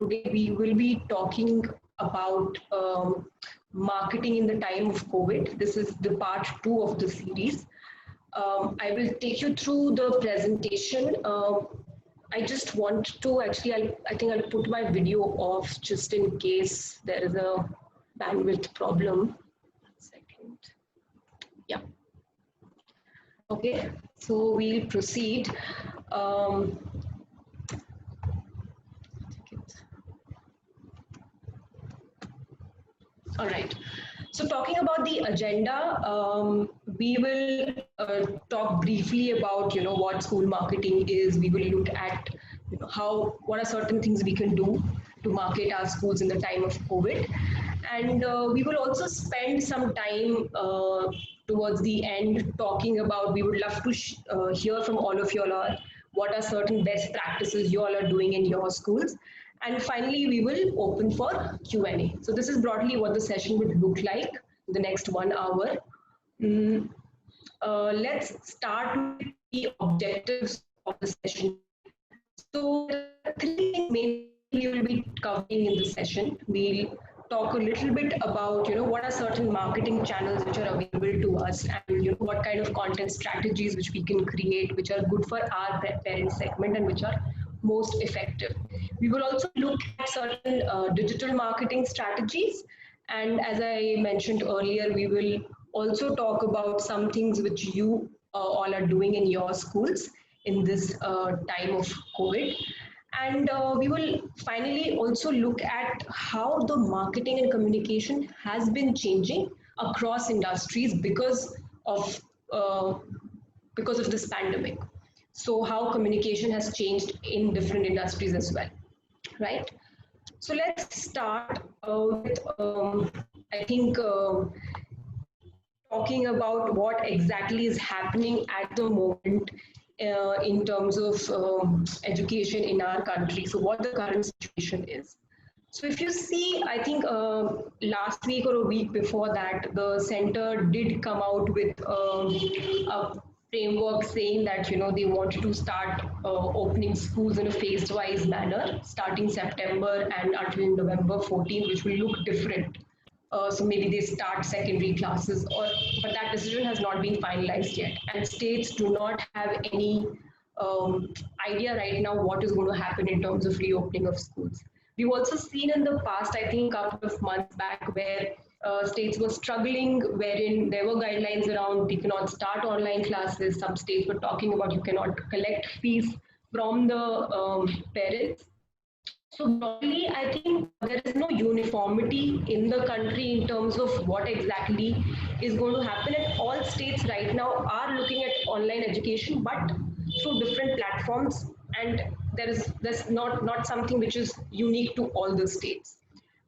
today we will be talking about marketing in the time of COVID. This is the part 2 of the series. I will take you through the presentation. I just want to actually, I think I'll put my video off just in case there is a bandwidth problem. 1 second. Yeah. Okay, so we'll proceed. All right. So talking about the agenda, we will talk briefly about what school marketing is. We will look at what are certain things we can do to market our schools in the time of COVID, and we will also spend some time towards the end talking about. We would love to hear from all of you all. What are certain best practices you all are doing in your schools? And finally, we will open for Q&A. So this is broadly what the session would look like in the next 1 hour. Let's start with the objectives of the session. So there are 3 things mainly we will be covering in the session. We'll talk a little bit about what are certain marketing channels which are available to us, and what kind of content strategies which we can create which are good for our parent segment and which are most effective. We will also look at certain digital marketing strategies, and as I mentioned earlier, we will also talk about some things which you all are doing in your schools in this time of COVID. And we will finally also look at how the marketing and communication has been changing across industries because of this pandemic. So how communication has changed in different industries as well, right? So let's start with, I think, talking about what exactly is happening at the moment in terms of education in our country. So what the current situation is. So if you see, I think last week or a week before that, the center did come out with a framework saying that they wanted to start opening schools in a phased-wise manner, starting September and until November 14th, which will look different. So maybe they start secondary classes, but that decision has not been finalized yet, and states do not have any idea right now what is going to happen in terms of reopening of schools. We've also seen in the past, I think, a couple of months back, where states were struggling, wherein there were guidelines around you cannot start online classes. Some states were talking about you cannot collect fees from the parents. So broadly, I think there is no uniformity in the country in terms of what exactly is going to happen. And all states right now are looking at online education, but through different platforms. And there's not something which is unique to all the states.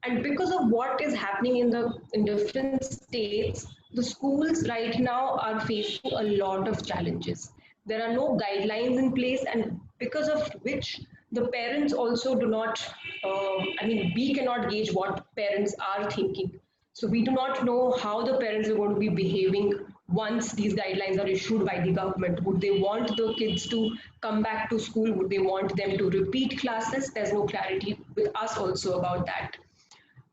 And because of what is happening in different states, the schools right now are facing a lot of challenges. There are no guidelines in place, and because of which the parents also do not, we cannot gauge what parents are thinking. So we do not know how the parents are going to be behaving once these guidelines are issued by the government. Would they want the kids to come back to school? Would they want them to repeat classes? There's no clarity with us also about that.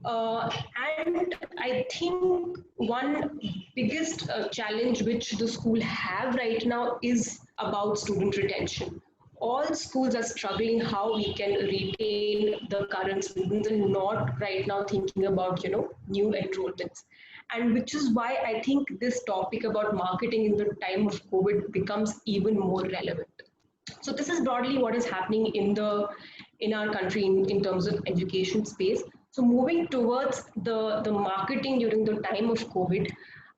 And I think one biggest challenge which the school have right now is about student retention. All schools are struggling how we can retain the current students and not right now thinking about new enrollments. And which is why I think this topic about marketing in the time of COVID becomes even more relevant. So this is broadly what is happening in our country in terms of education space. So moving towards the marketing during the time of COVID,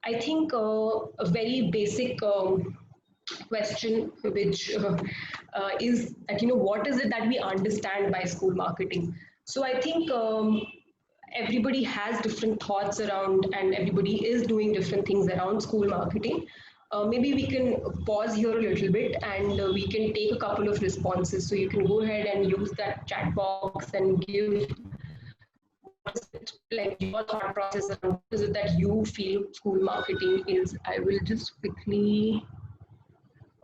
I think a very basic question which is that what is it that we understand by school marketing. So I think everybody has different thoughts around, and everybody is doing different things around school marketing. Maybe we can pause here a little bit, and we can take a couple of responses. So you can go ahead and use that chat box and give like your thought process around what is it that you feel school marketing is. I will just quickly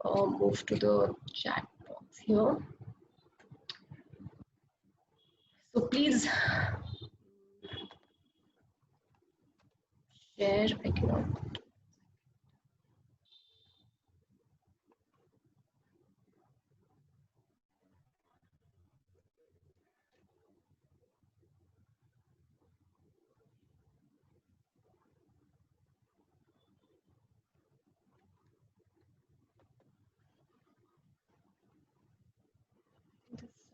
move to the chat box here. So please share. I cannot.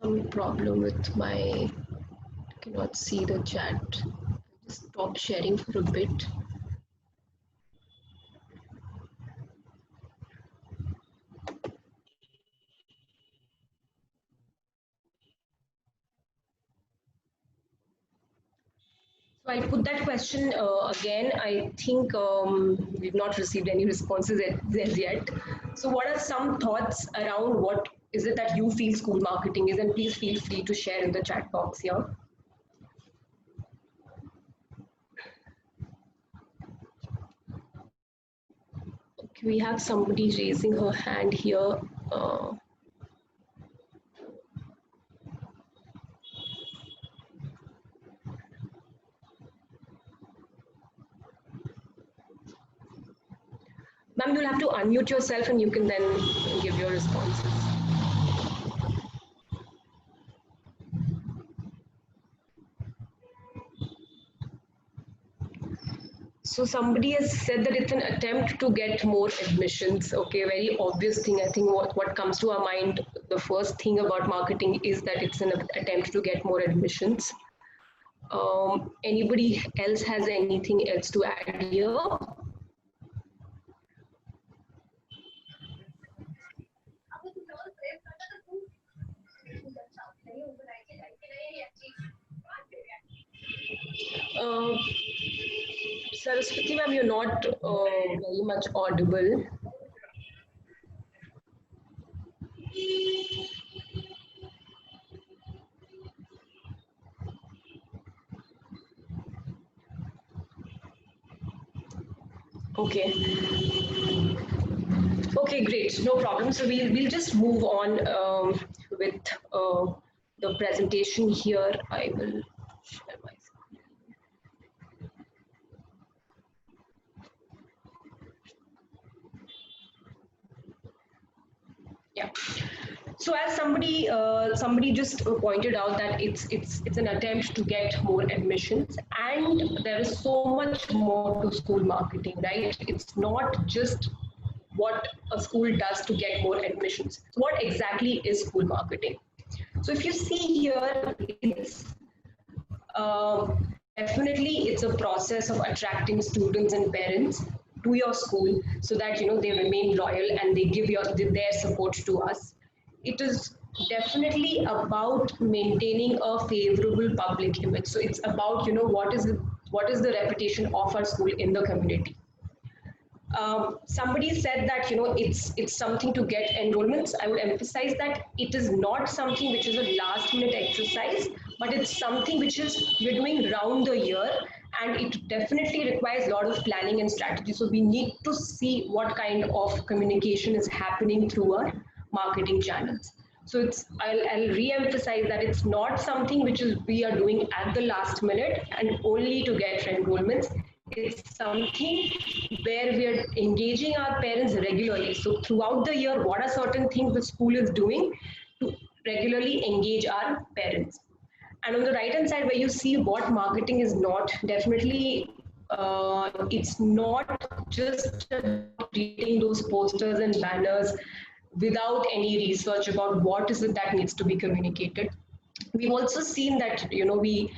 Some problem with my, cannot see the chat. Just stop sharing for a bit. So I'll put that question again. I think we've not received any responses as yet. So what are some thoughts around what is it that you feel school marketing is? And please feel free to share in the chat box here. Okay, we have somebody raising her hand here. Ma'am, you'll have to unmute yourself and you can then give your responses. So somebody has said that it's an attempt to get more admissions. Okay, very obvious thing. I think what comes to our mind, the first thing about marketing is that it's an attempt to get more admissions. Anybody else has anything else to add here? Saraswati ma'am, you're not very much audible. Okay. Okay, great. No problem. So we'll just move on with the presentation here. I will share my screen. Yeah. So as somebody just pointed out that it's an attempt to get more admissions, and there is so much more to school marketing, right? It's not just what a school does to get more admissions. So what exactly is school marketing? So if you see here, it's definitely it's a process of attracting students and parents to your school so that they remain loyal and they give their support to us. It is definitely about maintaining a favorable public image. So it's about what is the reputation of our school in the community. Somebody said that it's something to get enrollments. I would emphasize that it is not something which is a last minute exercise, but it's something which is we're doing round the year, and it definitely requires a lot of planning and strategy. So we need to see what kind of communication is happening through our marketing channels. So I'll re-emphasize that it's not something which is we are doing at the last minute and only to get enrollments. It's something where we are engaging our parents regularly. So throughout the year, what are certain things the school is doing to regularly engage our parents? And on the right hand side, where you see what marketing is not, definitely it's not just creating those posters and banners without any research about what is it that needs to be communicated. We've also seen that we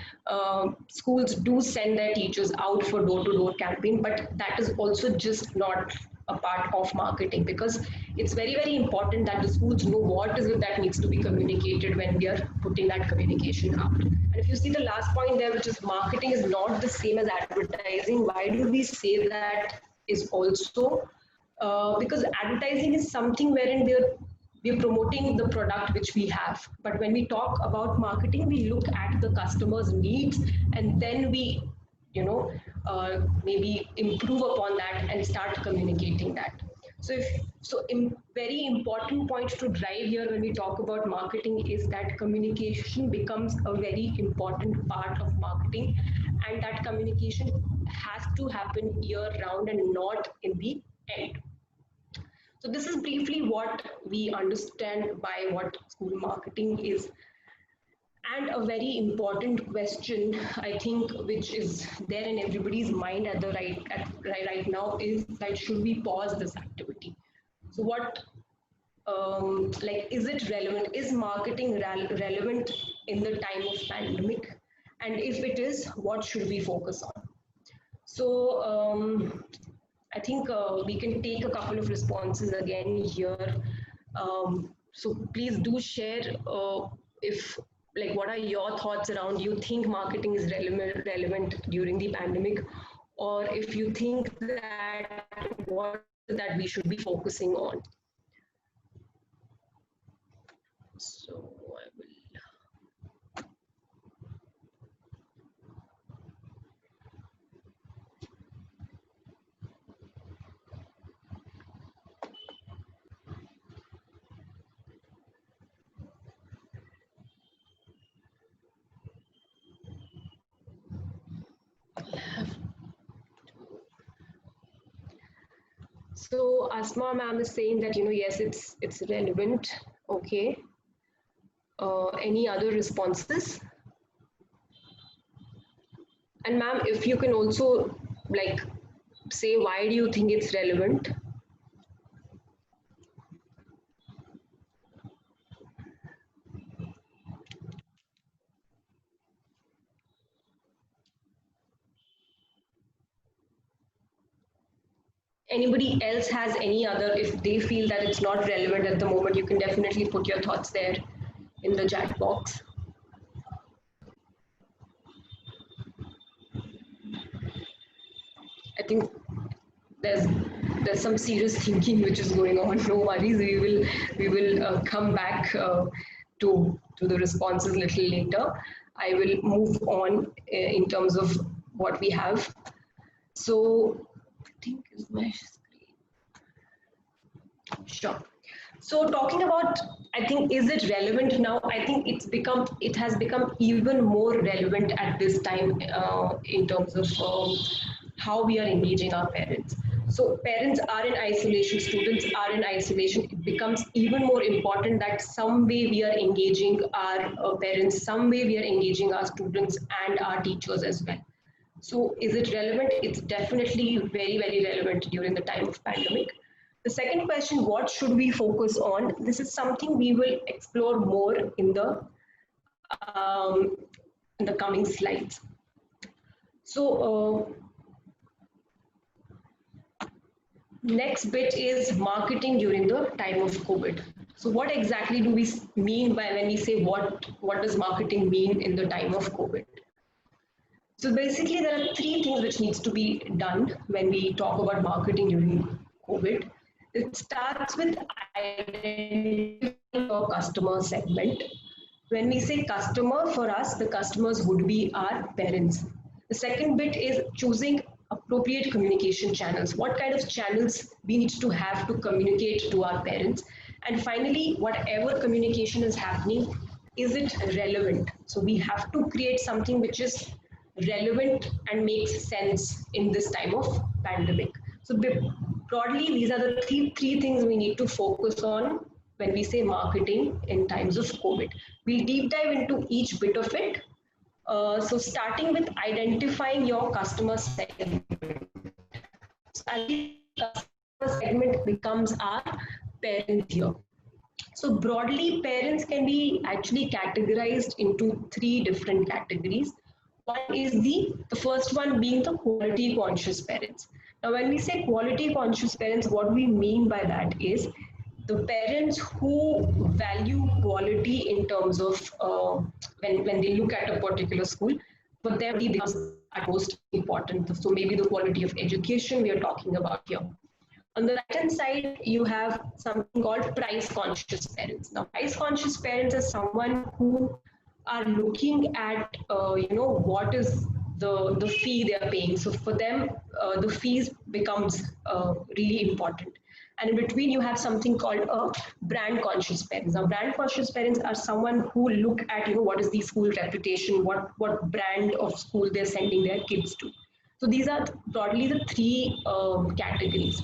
schools do send their teachers out for door-to-door campaign, but that is also just not a part of marketing, because it's very, very important that the schools know what is it that needs to be communicated when we are putting that communication out. And if you see the last point there, which is marketing is not the same as advertising, why do we say that is also because advertising is something wherein we're promoting the product which we have. But when we talk about marketing, we look at the customer's needs, and then we, maybe improve upon that and start communicating that. Very important point to drive here when we talk about marketing is that communication becomes a very important part of marketing, and that communication has to happen year round and not in the end. So this is briefly what we understand by what school marketing is. And a very important question, I think, which is there in everybody's mind right now is that should we pause this activity? So what like is it relevant? Is marketing relevant in the time of pandemic? And if it is, what should we focus on? So I think we can take a couple of responses again here. So please do share if like what are your thoughts around you think marketing is relevant during the pandemic, or if you think that what that we should be focusing on. So I will. So Asma ma'am is saying that yes, it's relevant. Okay. Any other responses? And ma'am, if you can also like say why do you think it's relevant? Anybody else has any other, if they feel that it's not relevant at the moment, you can definitely put your thoughts there in the chat box. I think there's some serious thinking which is going on. No worries, we will come back to the responses a little later. I will move on in terms of what we have. So I think is my screen. Sure. So talking about, I think, is it relevant now? I think it has become even more relevant at this time in terms of how we are engaging our parents. So parents are in isolation, students are in isolation. It becomes even more important that some way we are engaging our parents, some way we are engaging our students and our teachers as well. So is it relevant? It's definitely very, very relevant during the time of pandemic. The second question, what should we focus on? This is something we will explore more um, in the coming slides. So next bit is marketing during the time of COVID. So what exactly do we mean by when we say what does marketing mean in the time of COVID? So basically there are three things which needs to be done when we talk about marketing during COVID. It starts with identifying your customer segment. When we say customer, for us, the customers would be our parents. The second bit is choosing appropriate communication channels. What kind of channels we need to have to communicate to our parents? And finally, whatever communication is happening, is it relevant? So we have to create something which is relevant and makes sense in this time of pandemic. So broadly, these are the three things we need to focus on when we say marketing in times of COVID. We'll deep dive into each bit of it. So starting with identifying your customer segment. So customer segment becomes our parent here. So broadly, parents can be actually categorized into three different categories. One is the first one being the quality conscious parents. Now, when we say quality conscious parents, what we mean by that is the parents who value quality in terms of when they look at a particular school, for them it becomes most important. So maybe the quality of education we are talking about here. On the right hand side, you have something called price conscious parents. Now, price conscious parents is someone who are looking at what is the fee they are paying. So for them, the fees becomes really important. And in between, you have something called a brand conscious parents. Now, brand conscious parents are someone who look at, what is the school reputation, what brand of school they're sending their kids to. So these are broadly the three categories.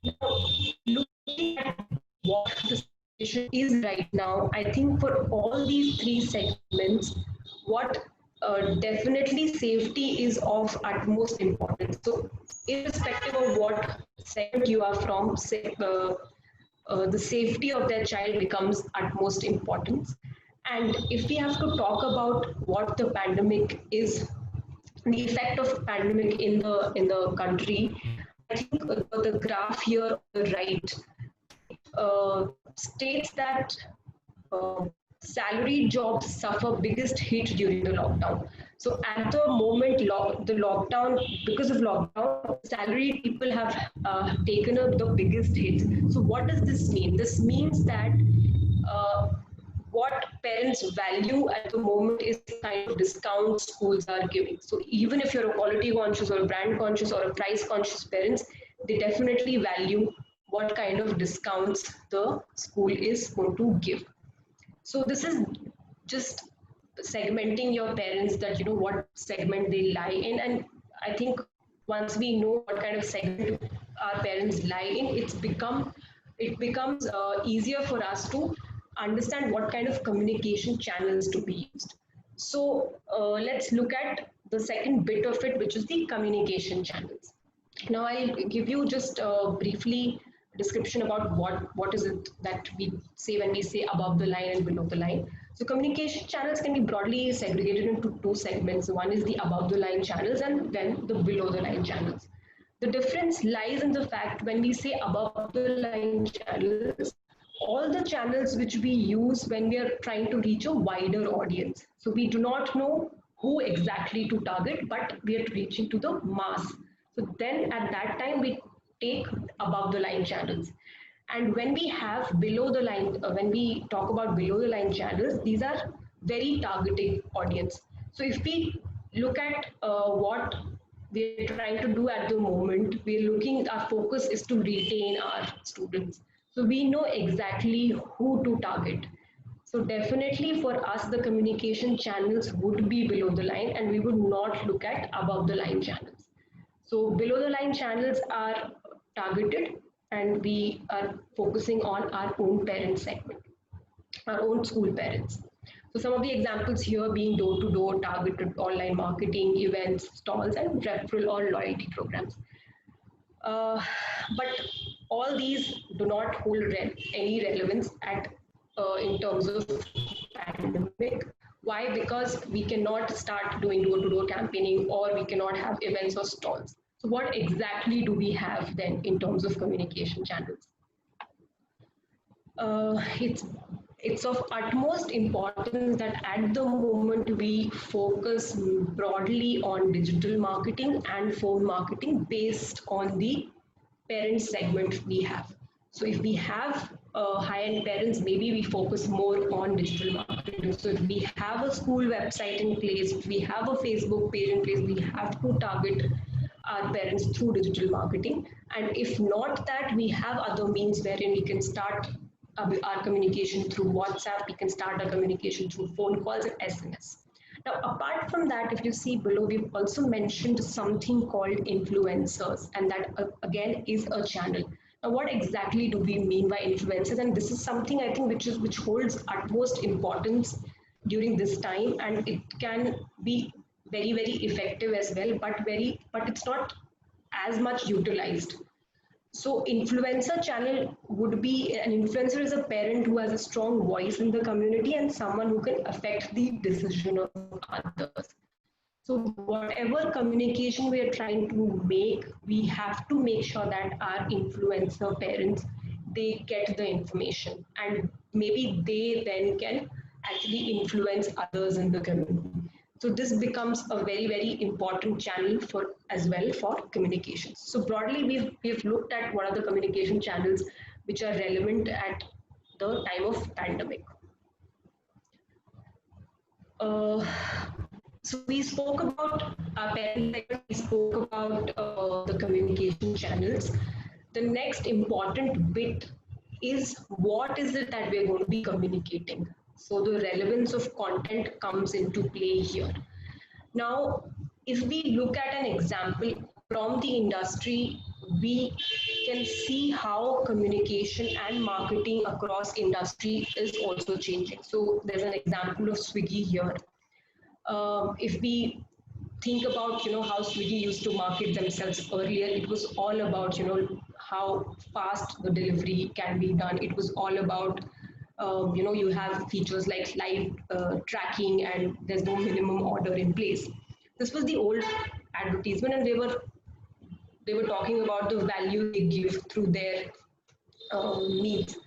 Now, looking at what the situation is right now, I think for all these three segments, what definitely safety is of utmost importance. So, irrespective of what segment you are from, the safety of their child becomes utmost importance. And if we have to talk about what the pandemic is, the effect of pandemic in the country, I think the graph here on the right states that uh, salaried jobs suffer biggest hit during the lockdown. So at the moment, the lockdown, because of lockdown, salaried people have taken up the biggest hit. So what does this mean? This means that uh, what parents value at the moment is the kind of discounts schools are giving. So even if you're a quality conscious or a brand conscious or a price conscious parents, they definitely value what kind of discounts the school is going to give. So this is just segmenting your parents, that what segment they lie in. And I think once we know what kind of segment our parents lie in, it becomes easier for us to understand what kind of communication channels to be used. So let's look at the second bit of it, which is the communication channels. Now I'll give you just briefly description about what is it that we say when we say above the line and below the line. So communication channels can be broadly segregated into two segments. One is the above the line channels and then the below the line channels. The difference lies in the fact when we say above the line channels, all the channels which we use when we are trying to reach a wider audience. So we do not know who exactly to target, but we are reaching to the mass. So then at that time, we take above the line channels. And when we have below the line, when we talk about below the line channels, these are very targeted audience. So if we look at what we're trying to do at the moment, our focus is to retain our students. So we know exactly who to target. So definitely for us, the communication channels would be below the line and we would not look at above the line channels. So below the line channels are targeted and we are focusing on our own parent segment, our own school parents. So some of the examples here being door-to-door, targeted online marketing, events, stalls, and referral or loyalty programs. Uh, but all these do not hold any relevance in terms of pandemic. Why? Because we cannot start doing door-to-door campaigning or we cannot have events or stalls. So what exactly do we have then in terms of communication channels? It's of utmost importance that at the moment we focus broadly on digital marketing and phone marketing based on the parent segment we have. So if we have high-end parents, maybe we focus more on digital marketing. So if we have a school website in place, if we have a Facebook page in place, we have to target our parents through digital marketing. And if not that, we have other means wherein we can start our communication through WhatsApp, we can start our communication through phone calls and SMS. Now, apart from that, if you see below, we've also mentioned something called influencers, and that again is a channel. Now, what exactly do we mean by influencers? And this is something I think which holds utmost importance during this time, and it can be very effective as well, but it's not as much utilized. So influencer channel would be, an influencer is a parent who has a strong voice in the community and someone who can affect the decision of others. So whatever communication we are trying to make, we have to make sure that our influencer parents, they get the information and maybe they then can actually influence others in the community. So this becomes a very important channel for as well for communication. So broadly, we've looked at what are the communication channels which are relevant at the time of pandemic. Uh, so we spoke about our parent segment, we spoke about the communication channels. the next important bit is what is it that we're going to be communicating. So the relevance of content comes into play here. Now, if we look at an example from the industry, we can see how communication and marketing across industry is also changing. So there's an example of Swiggy here. If we think about how Swiggy used to market themselves earlier, it was all about how fast the delivery can be done. It was all about you have features like live tracking and there's no minimum order in place. This was the old advertisement, and they were talking about the value they give through their needs.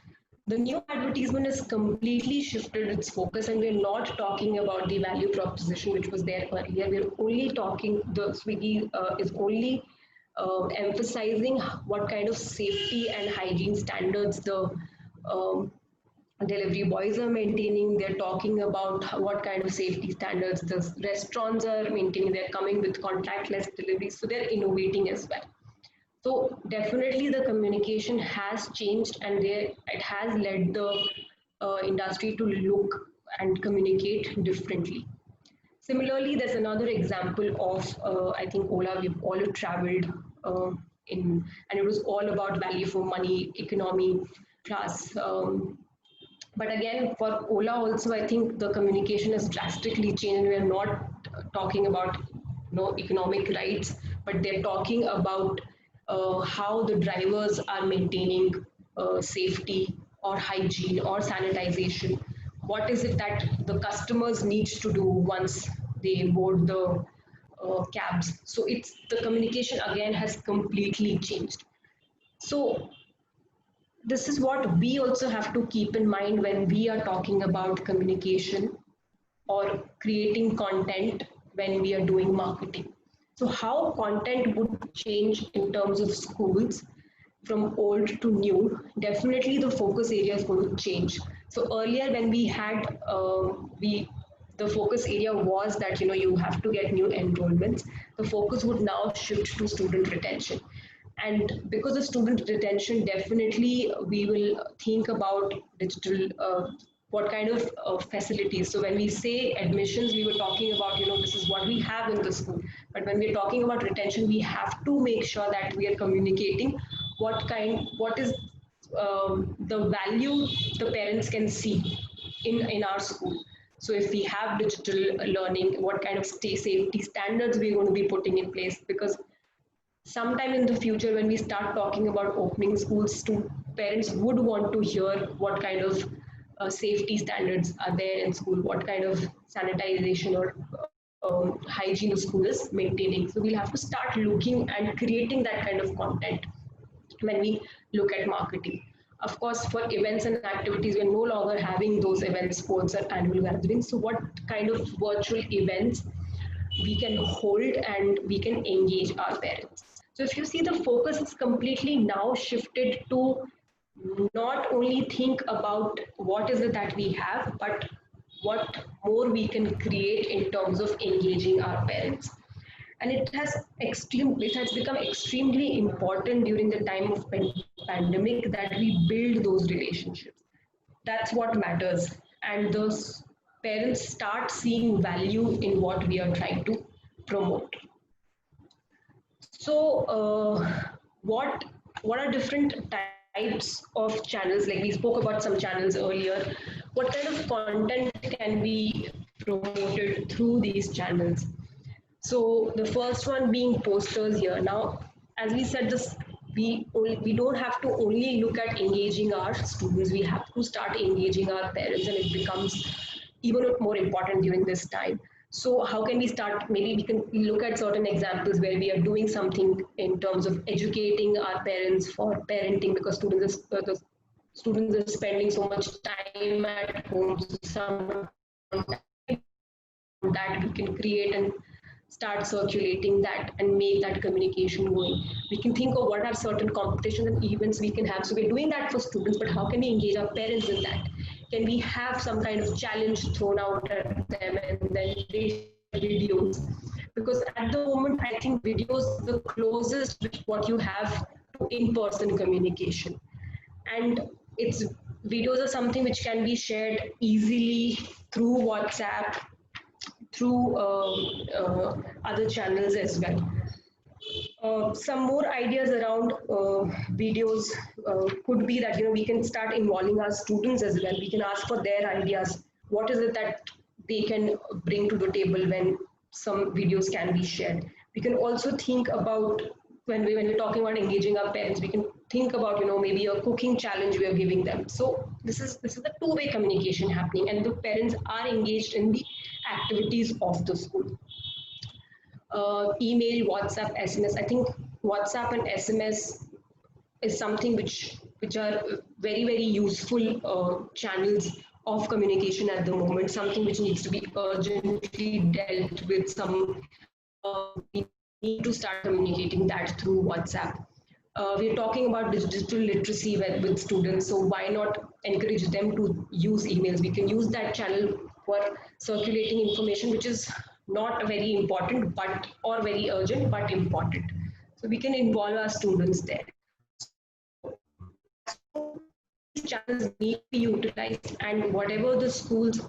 The new advertisement has completely shifted its focus, and we're not talking about the value proposition which was there earlier. We're only talking, the Swiggy is only emphasizing what kind of safety and hygiene standards the um, delivery boys are maintaining. They're talking about what kind of safety standards the restaurants are maintaining. They're coming with contactless delivery, so they're innovating as well. So definitely the communication has changed, and it has led the industry to look and communicate differently. Similarly, there's another example of, I think, Ola. We've all traveled and it was all about value for money, economy class. But again, for Ola also, I think the communication has drastically changed. We are not talking about economic rights, but they're talking about how the drivers are maintaining safety or hygiene or sanitization. What is it that the customers needs to do once they board the cabs? So it's the communication again has completely changed. So this is what we also have to keep in mind when we are talking about communication or creating content when we are doing marketing. So, how content would change in terms of schools from old to new? Definitely, the focus area is going to change. So, earlier when we had the focus area was that you have to get new enrollments. The focus would now shift to student retention, and because of student retention, definitely we will think about digital, what kind of facilities. So when we say admissions, we were talking about this is what we have in the school, but when we're talking about retention, we have to make sure that we are communicating what is the value the parents can see in our school. So if we have digital learning, what kind of safety standards we're going to be putting in place, because sometime in the future when we start talking about opening schools, to parents would want to hear what kind of safety standards are there in school, what kind of sanitization or hygiene the school is maintaining. So we'll have to start looking and creating that kind of content when we look at marketing. Of course, for events and activities, we're no longer having those events, sports, or annual gatherings. So what kind of virtual events we can hold and we can engage our parents? So if you see, the focus is completely now shifted to not only think about what is it that we have, but what more we can create in terms of engaging our parents. And it has become extremely important during the time of pandemic that we build those relationships. That's what matters, and those parents start seeing value in what we are trying to promote. So, what are different types of channels? Like we spoke about some channels earlier. What kind of content can be promoted through these channels? So the first one being posters here. Now, as we said, this we don't have to only look at engaging our students. We have to start engaging our parents, and it becomes even more important during this time. So how can we start? Maybe we can look at certain examples where we are doing something in terms of educating our parents for parenting, because the students are spending so much time at home. So some that we can create and start circulating that and make that communication going. We can think of what are certain competitions and events we can have. So we're doing that for students, but how can we engage our parents in that? Can we have some kind of challenge thrown out at them and then they share videos? Because at the moment, I think videos the closest with what you have to in-person communication. And it's videos are something which can be shared easily through WhatsApp, through other channels as well. Some more ideas around videos could be that we can start involving our students as well. We can ask for their ideas. What is it that they can bring to the table when some videos can be shared? We can also think about when we're talking about engaging our parents. We can think about maybe a cooking challenge we are giving them. So this is the two-way communication happening, and the parents are engaged in the activities of the school. Email, WhatsApp, SMS. I think WhatsApp and SMS is something which are very useful channels of communication at the moment. Something which needs to be urgently dealt with. We need to start communicating that through WhatsApp. We're talking about digital literacy with students, so why not encourage them to use emails? We can use that channel for circulating information, which is not very important, but or very urgent, but important. So we can involve our students there. These channels need to be utilized, and whatever the schools,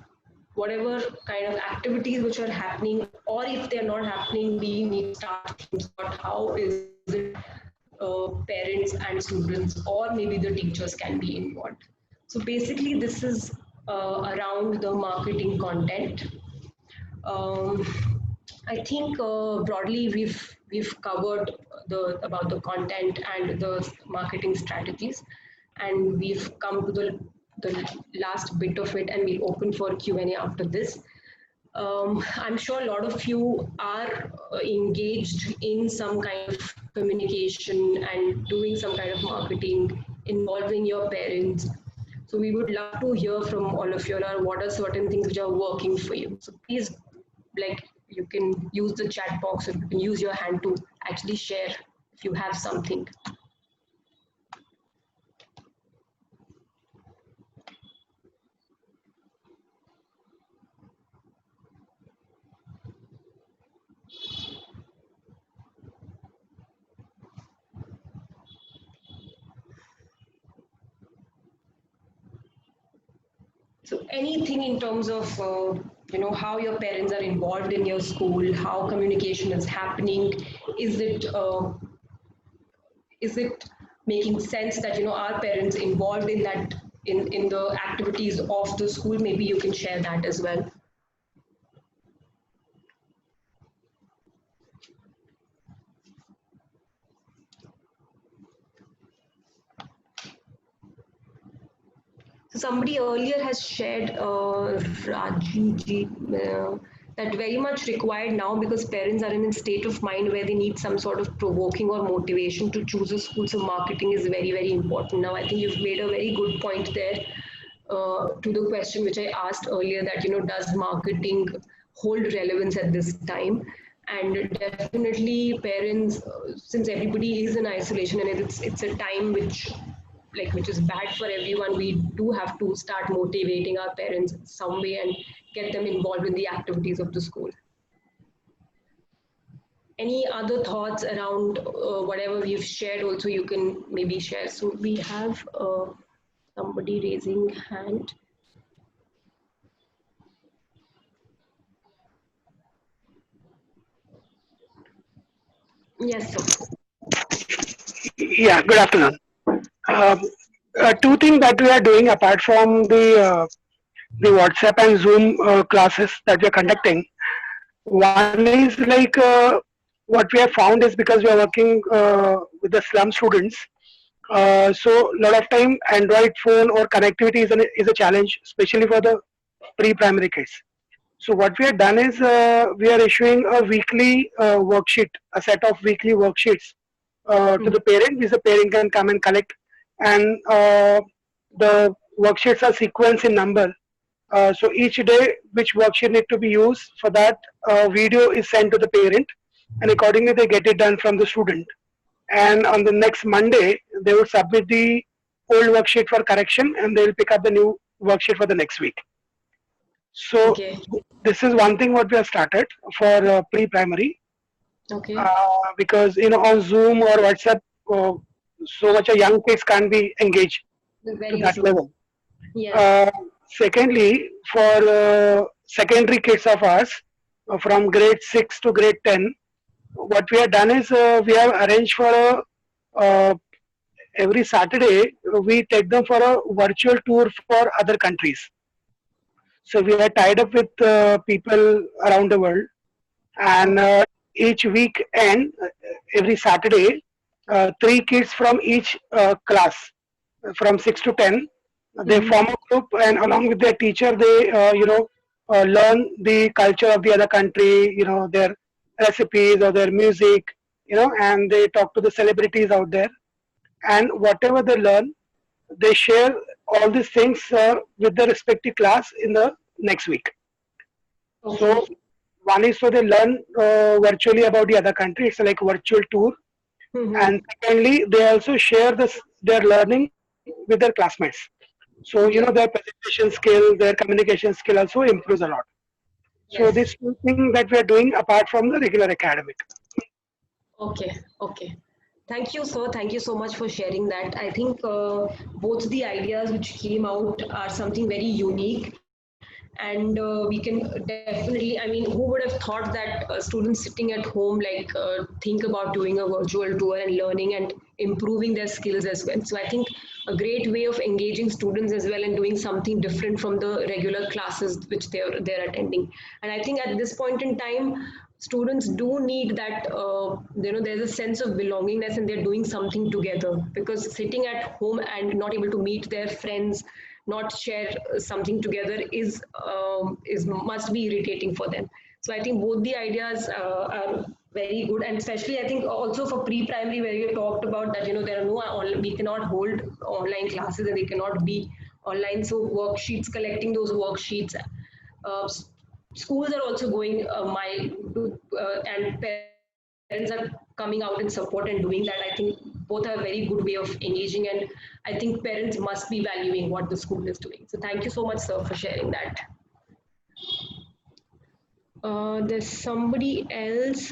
whatever kind of activities which are happening, or if they're not happening, we need to start thinking about how is it parents and students or maybe the teachers can be involved. So basically this is around the marketing content. um, I think broadly we've covered the about the content and the marketing strategies, and we've come to the last bit of it, and we'll open for Q&A after this. I'm sure a lot of you are engaged in some kind of communication and doing some kind of marketing involving your parents. So we would love to hear from all of you, or what are certain things which are working for you. So please, like, you can use the chat box, or you can use your hand to actually share if you have something. So anything in terms of how your parents are involved in your school, how communication is happening, is it is it making sense that our parents involved in that in the activities of the school? Maybe you can share that as well. So somebody earlier has shared, Raji, that very much required now because parents are in a state of mind where they need some sort of provoking or motivation to choose a school. So marketing is very important now. I think you've made a very good point there to the question which I asked earlier, that does marketing hold relevance at this time? And definitely parents, since everybody is in isolation and it's a time which is bad for everyone, we do have to start motivating our parents some way and get them involved in the activities of the school. Any other thoughts around whatever we've shared? Also, you can maybe share. So we have somebody raising hand. Yes, sir. Yeah, good afternoon. Um, Two things that we are doing apart from the WhatsApp and Zoom classes that we are conducting. One is like what we have found is because we are working with the slum students. So a lot of time Android phone or connectivity is a challenge, especially for the pre-primary kids. So what we have done is we are issuing a weekly worksheet, a set of weekly worksheets to the parent, which the parent can come and collect, and the worksheets are sequenced in number. So each day, which worksheet need to be used for that video is sent to the parent, and accordingly they get it done from the student. And on the next Monday, they will submit the old worksheet for correction, and they will pick up the new worksheet for the next week. So Okay. this is one thing what we have started for pre-primary Okay. because on Zoom or WhatsApp, so much of young kids can't be engaged to Very that true. level. Yes. Uh, Secondly, for secondary kids of ours, from grade 6 to grade 10, what we have done is we have arranged for uh, every Saturday we take them for a virtual tour for other countries. So we are tied up with people around the world, and Okay. each weekend, every Saturday, three kids from each class, from 6 to 10, they Mm-hmm. form a group, and along with their teacher, they learn the culture of the other country, their recipes or their music, and they talk to the celebrities out there, and whatever they learn, they share all these things with the respective class in the next week. So Okay. one is so they learn virtually about the other country. It's like virtual tour, and Mm-hmm. secondly, they also share their learning with their classmates. So their Yes. presentation skill, their communication skill also improves a lot. So Yes. this two thing that we are doing apart from the regular academic. Okay. Okay. Thank you, sir. Thank you so much for sharing that. I think both the ideas which came out are something very unique, and we can definitely. I mean, who would have thought that students sitting at home think about doing a virtual tour and learning and improving their skills as well. So I think a great way of engaging students as well and doing something different from the regular classes which they're attending. And I think at this point in time, students do need that there's a sense of belongingness and they're doing something together, because sitting at home and not able to meet their friends, not share something together is must be irritating for them. So I think both the ideas are very good, and especially I think also for pre-primary, where you talked about that there are we cannot hold online classes and they cannot be online, so worksheets, collecting those worksheets, uh, schools are also going and parents are coming out in support and doing that. I think both are a very good way of engaging, and I think parents must be valuing what the school is doing. So thank you so much, sir, for sharing that. There's somebody else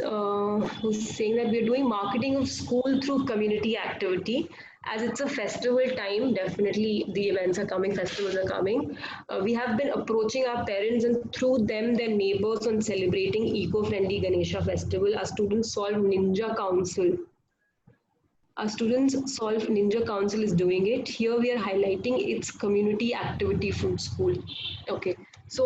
who's saying that we're doing marketing of school through community activity. As it's a festival time, definitely the events are coming, festivals are coming. We have been approaching our parents and through them, their neighbors, on celebrating eco-friendly Ganesha festival. Our students solve Ninja Council. Our Students Solve Ninja Council is doing it. Here we are highlighting its community activity from school. Okay, so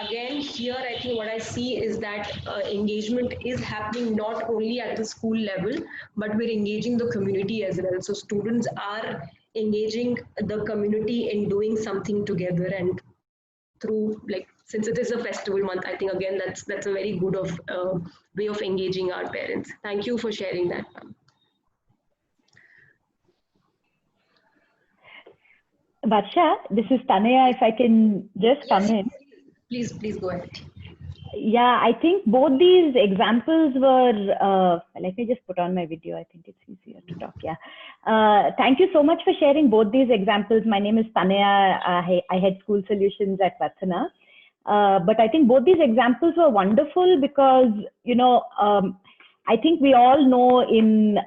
again, here I think what I see is that engagement is happening not only at the school level, but we're engaging the community as well. So students are engaging the community in doing something together, and through, like, since it is a festival month, I think again that's a very good of way of engaging our parents. Thank you for sharing that, ma'am. Varsha, this is Tanaya. If I can just come Yes, in. please go ahead. Yeah, I think both these examples were, let me just put on my video. I think it's easier to talk. Yeah. Thank you so much for sharing both these examples. My name is Tanaya. I head school solutions at Vatsana. But I think both these examples were wonderful because, I think we all know in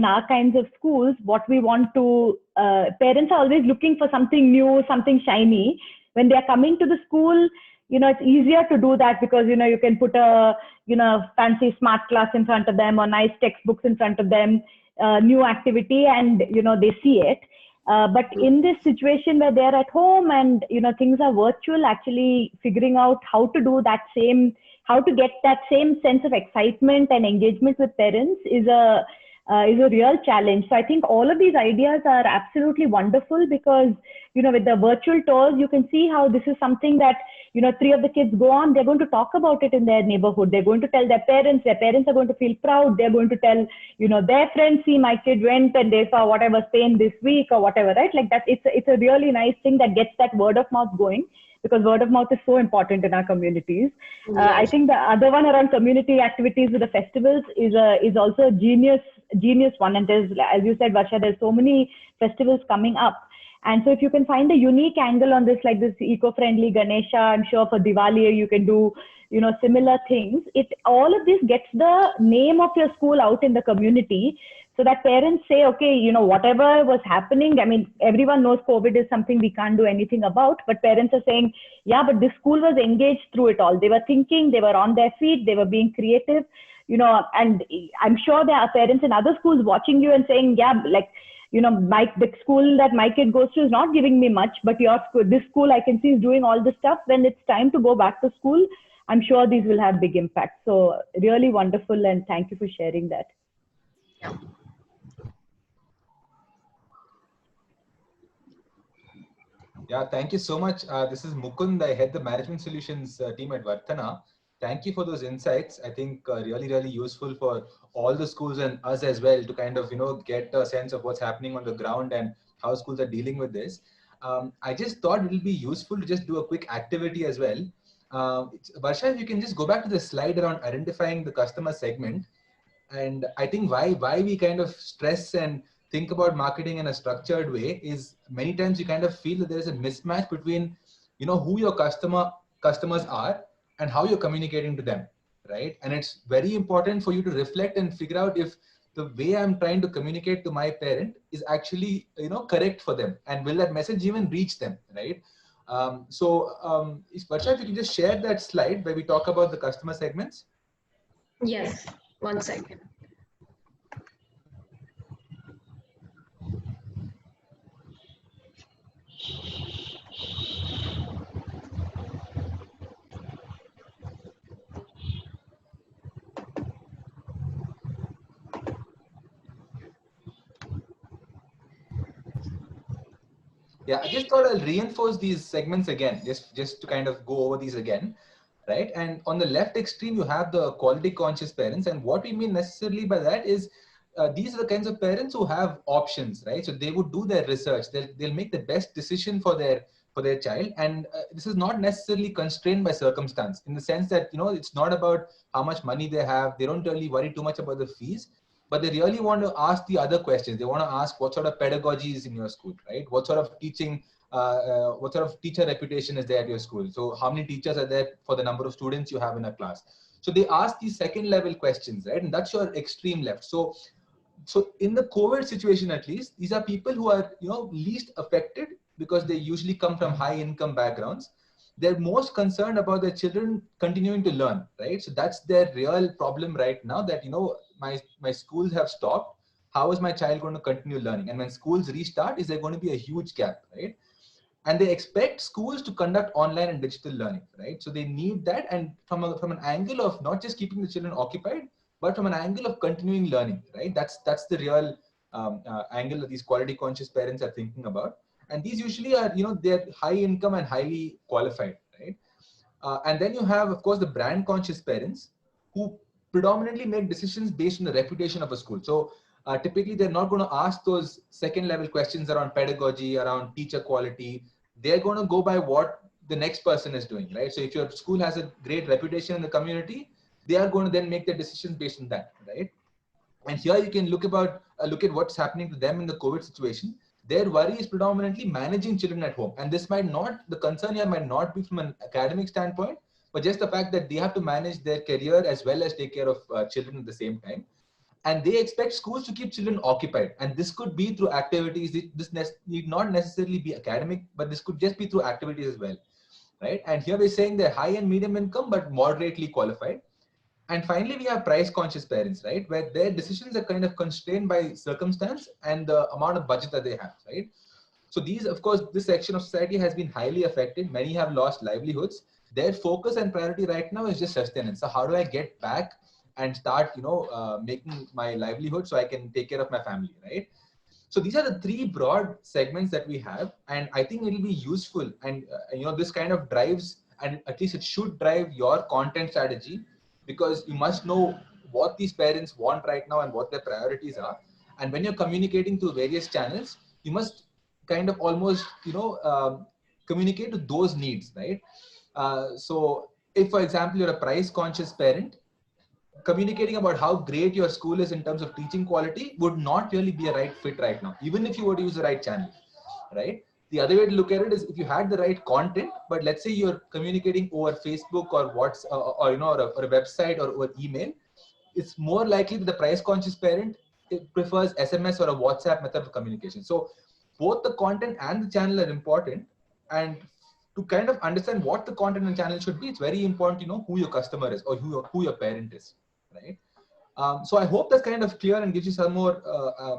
our kinds of schools, what we want to, parents are always looking for something new, something shiny. When they are coming to the school, it's easier to do that because, you can put a, fancy smart class in front of them or nice textbooks in front of them, new activity, and, they see it. But in this situation where they're at home and, things are virtual, actually figuring out how to do that how to get that same sense of excitement and engagement with parents is a real challenge. So I think all of these ideas are absolutely wonderful because, with the virtual tours, you can see how this is something that, three of the kids go on, they're going to talk about it in their neighborhood. They're going to tell their parents are going to feel proud. They're going to tell, their friends, see, my kid went and they saw whatever Spain this week or whatever, right? Like that, it's a really nice thing that gets that word of mouth going, because word of mouth is so important in our communities. I Yes. think the other one around community activities with the festivals is also a genius one. And there's, as you said, Varsha, there's so many festivals coming up. And so if you can find a unique angle on this, like this eco-friendly Ganesha, I'm sure for Diwali you can do, similar things. All of this gets the name of your school out in the community, so that parents say, okay, you know, whatever was happening, I mean, everyone knows COVID is something we can't do anything about, but parents are saying, yeah, but this school was engaged through it all. They were thinking, they were on their feet, they were being creative, you know, and I'm sure there are parents in other schools watching you and saying, yeah, like, you know, the school that my kid goes to is not giving me much, but your school, this school I can see is doing all this stuff. When it's time to go back to school, I'm sure these will have big impact. So really wonderful, and thank you for sharing that. Yeah. Yeah, thank you so much. This is Mukund. I head the management solutions team at Vartana. Thank you for those insights. I think really useful for all the schools and us as well to kind of, you know, get a sense of what's happening on the ground and how schools are dealing with this. I just thought it will be useful to just do a quick activity as well. Varsha, if you can just go back to the slide around identifying the customer segment. And I think why we kind of stress and think about marketing in a structured way is many times you kind of feel that there is a mismatch between, you know, who your customers are and how you're communicating to them, right? And it's very important for you to reflect and figure out if the way I'm trying to communicate to my parent is actually, you know, correct for them, and will that message even reach them, right? Varsha, if you can just share that slide where we talk about the customer segments. Yes, 1 second. Yeah, I just thought I'll reinforce these segments again, just to kind of go over these again, right? And on the left extreme, you have the quality conscious parents. And what we mean necessarily by that is these are the kinds of parents who have options, right? So they would do their research. They'll make the best decision for their child. And this is not necessarily constrained by circumstance, in the sense that, you know, it's not about how much money they have. They don't really worry too much about the fees, but they really want to ask the other questions. They want to ask what sort of pedagogy is in your school, right? What sort of teaching, what sort of teacher reputation is there at your school? So how many teachers are there for the number of students you have in a class? So they ask these second level questions, right? And that's your extreme left. So in the COVID situation, at least, these are people who are, you know, least affected because they usually come from high income backgrounds. They're most concerned about their children continuing to learn, right? So that's their real problem right now, that, you know, my schools have stopped. How is my child going to continue learning? And when schools restart, is there going to be a huge gap, right? And they expect schools to conduct online and digital learning, right? So they need that, and from an angle of not just keeping the children occupied, but from an angle of continuing learning, right? That's the real angle that these quality conscious parents are thinking about. And these usually are, you know, they're high income and highly qualified, right? And then you have, of course, the brand conscious parents who predominantly make decisions based on the reputation of a school. So typically, they're not going to ask those second level questions around pedagogy, around teacher quality. They're going to go by what the next person is doing, right? So if your school has a great reputation in the community, they are going to then make their decisions based on that, right? And here you can look at what's happening to them in the COVID situation. Their worry is predominantly managing children at home. And this the concern here might not be from an academic standpoint, but just the fact that they have to manage their career as well as take care of children at the same time. And they expect schools to keep children occupied. And this could be through activities. This need not necessarily be academic, but this could just be through activities as well, right? And here we're saying they're high and medium income, but moderately qualified. And finally, we have price conscious parents, right? Where their decisions are kind of constrained by circumstance and the amount of budget that they have, right? So these, of course, this section of society has been highly affected. Many have lost livelihoods. Their focus and priority right now is just sustenance. So how do I get back and start, making my livelihood so I can take care of my family, right? So these are the three broad segments that we have. And I think it'll be useful. And, this kind of drives, and at least it should drive your content strategy, because you must know what these parents want right now and what their priorities are. And when you're communicating through various channels, you must kind of almost, communicate to those needs, right? So if, for example, you're a price conscious parent, communicating about how great your school is in terms of teaching quality would not really be a right fit right now, even if you were to use the right channel, right? The other way to look at it is if you had the right content, but let's say you're communicating over Facebook or or a website or email, it's more likely that the price conscious parent prefers SMS or a WhatsApp method of communication. So both the content and the channel are important, and to kind of understand what the content and channel should be, it's very important to know who your customer is or who your parent is, right? So I hope that's kind of clear and gives you some more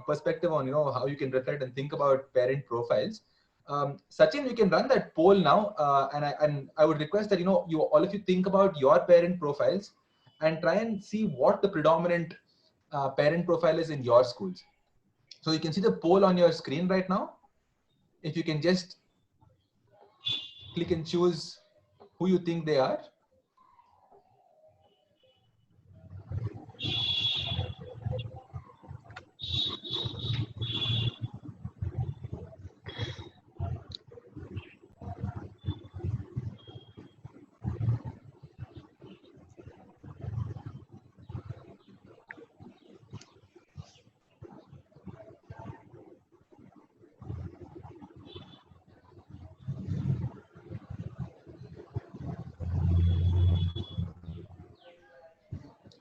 perspective on how you can reflect and think about parent profiles. Sachin, you can run that poll now, and I would request that all of you think about your parent profiles and try and see what the predominant parent profile is in your schools. So you can see the poll on your screen right now. If you can just click and choose who you think they are.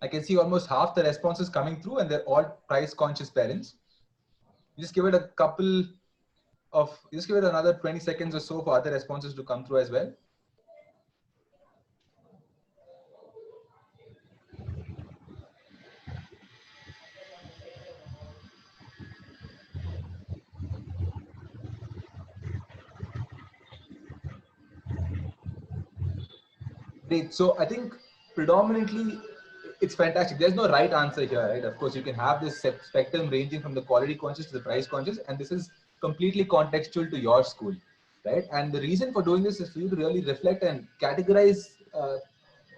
I can see almost half the responses coming through, and they're all price conscious parents. Just give it a couple of, just give it another 20 seconds or so for other responses to come through as well. Great. So I think predominantly it's fantastic. There's no right answer here, right? Of course, you can have this spectrum ranging from the quality conscious to the price conscious, and this is completely contextual to your school, right? And the reason for doing this is for you to really reflect and categorize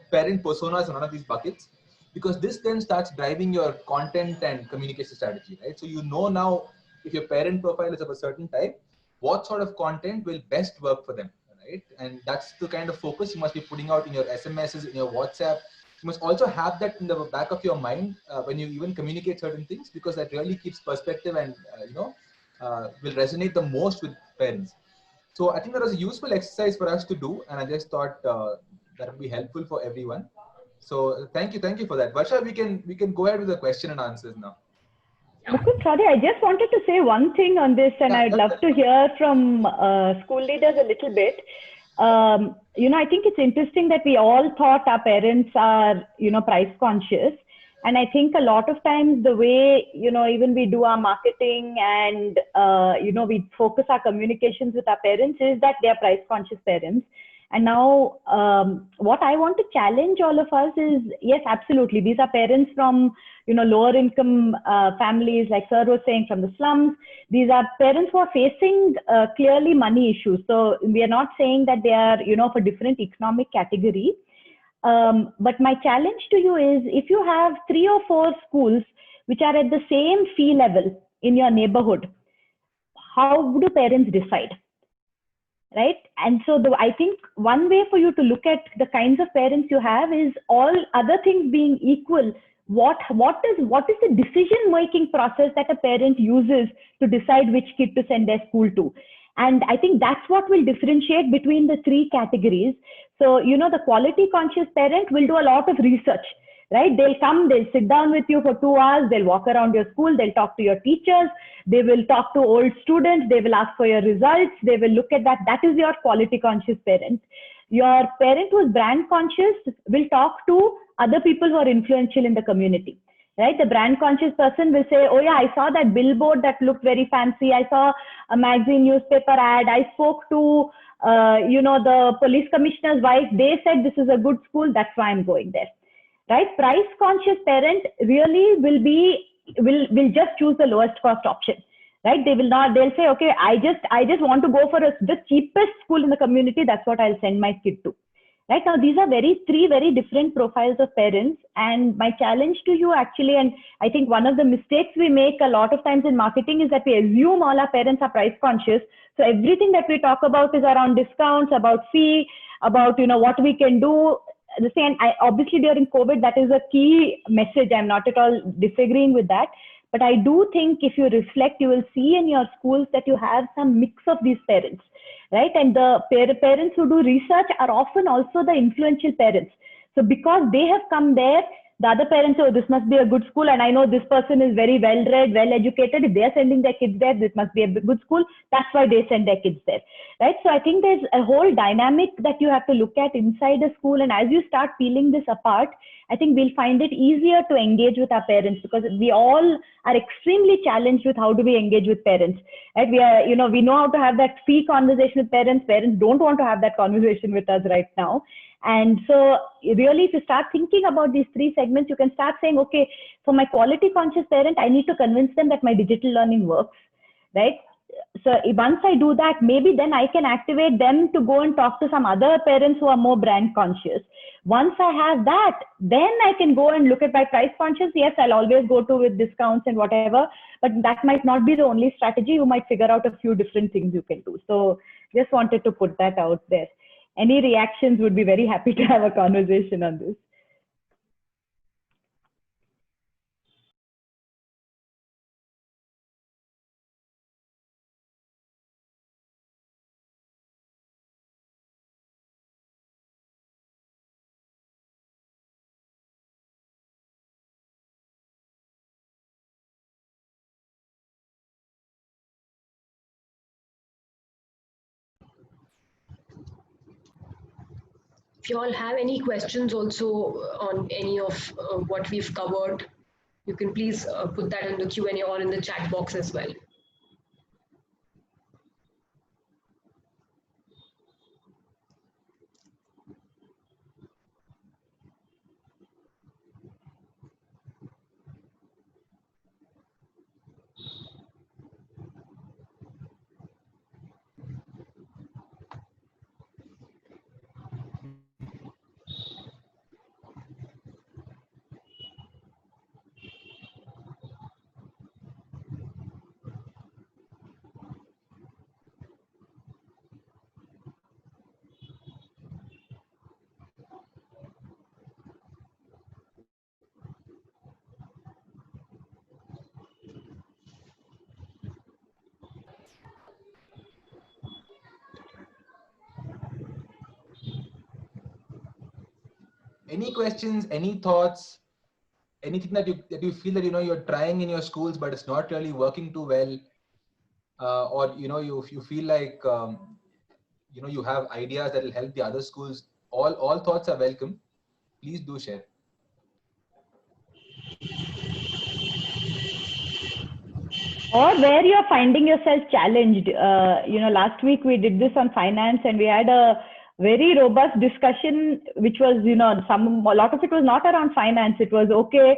parent personas in one of these buckets, because this then starts driving your content and communication strategy, right? So now if your parent profile is of a certain type, what sort of content will best work for them, right? And that's the kind of focus you must be putting out in your SMSs, in your WhatsApp. You must also have that in the back of your mind when you even communicate certain things, because that really keeps perspective and will resonate the most with parents. So I think that was a useful exercise for us to do, and I just thought that would be helpful for everyone. So thank you for that. Varsha, we can go ahead with the question and answers now. Mukund, sorry, I just wanted to say one thing on this, and I'd love to hear from school leaders a little bit. I think it's interesting that we all thought our parents are, price conscious. And I think a lot of times the way, even we do our marketing and, we focus our communications with our parents is that they are price conscious parents. And now what I want to challenge all of us is, yes, absolutely. These are parents from, lower income families, like Sir was saying, from the slums. These are parents who are facing clearly money issues. So we are not saying that they are, for different economic category. But my challenge to you is, if you have 3 or 4 schools which are at the same fee level in your neighborhood, how do parents decide? Right? And so I think one way for you to look at the kinds of parents you have is, all other things being equal, what is the decision-making process that a parent uses to decide which kid to send their school to? And I think that's what will differentiate between the 3 categories. So, the quality conscious parent will do a lot of research, right? They'll come, they'll sit down with you for 2 hours, they'll walk around your school, they'll talk to your teachers, they will talk to old students, they will ask for your results, they will look at that. That is your quality conscious parent. Your parent who's brand conscious will talk to other people who are influential in the community, right? The brand conscious person will say, oh yeah, I saw that billboard that looked very fancy. I saw a magazine newspaper ad. I spoke to, the police commissioner's wife. They said this is a good school. That's why I'm going there, right? Price conscious parent really will just choose the lowest cost option, right? They'll say, okay, I just want to go for the cheapest school in the community. That's what I'll send my kid to. Right now, these are 3 very different profiles of parents. And my challenge to you actually, and I think one of the mistakes we make a lot of times in marketing is that we assume all our parents are price conscious. So everything that we talk about is around discounts, about fee, about, what we can do. Obviously during COVID, that is a key message. I'm not at all disagreeing with that. But I do think if you reflect, you will see in your schools that you have some mix of these parents. Right? And the parents who do research are often also the influential parents. So because they have come there, the other parents say, oh, this must be a good school, and I know this person is very well read, well educated. If they are sending their kids there, this must be a good school. That's why they send their kids there, right? So I think there's a whole dynamic that you have to look at inside a school, and as you start peeling this apart, I think we'll find it easier to engage with our parents, because we all are extremely challenged with how do we engage with parents, right? We know how to have that free conversation with parents. Parents don't want to have that conversation with us right now. And so really, if you start thinking about these three segments, you can start saying, okay, for my quality conscious parent, I need to convince them that my digital learning works, right? So once I do that, maybe then I can activate them to go and talk to some other parents who are more brand conscious. Once I have that, then I can go and look at my price conscious. Yes, I'll always go to with discounts and whatever, but that might not be the only strategy. You might figure out a few different things you can do. So just wanted to put that out there. Any reactions? Would be very happy to have a conversation on this. If you all have any questions also on any of what we've covered, you can please put that in the Q&A or in the chat box as well. Any questions, any thoughts, anything that you feel that you're trying in your schools but it's not really working too well, or you feel like you have ideas that will help the other schools. All thoughts are welcome. Please do share. Or where you're finding yourself challenged. Last week we did this on finance, and we had a very robust discussion, which was, a lot of it was not around finance. It was, okay,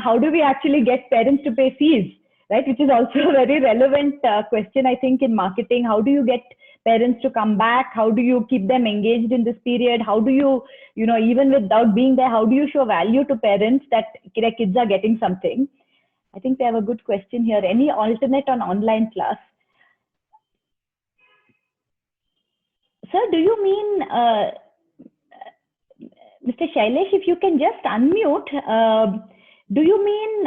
how do we actually get parents to pay fees, right? Which is also a very relevant question, I think, in marketing. How do you get parents to come back? How do you keep them engaged in this period? How do you, even without being there, how do you show value to parents that their kids are getting something? I think they have a good question here. Any alternate on online class? Sir, do you mean, Mr. Shailesh, if you can just unmute, do you mean,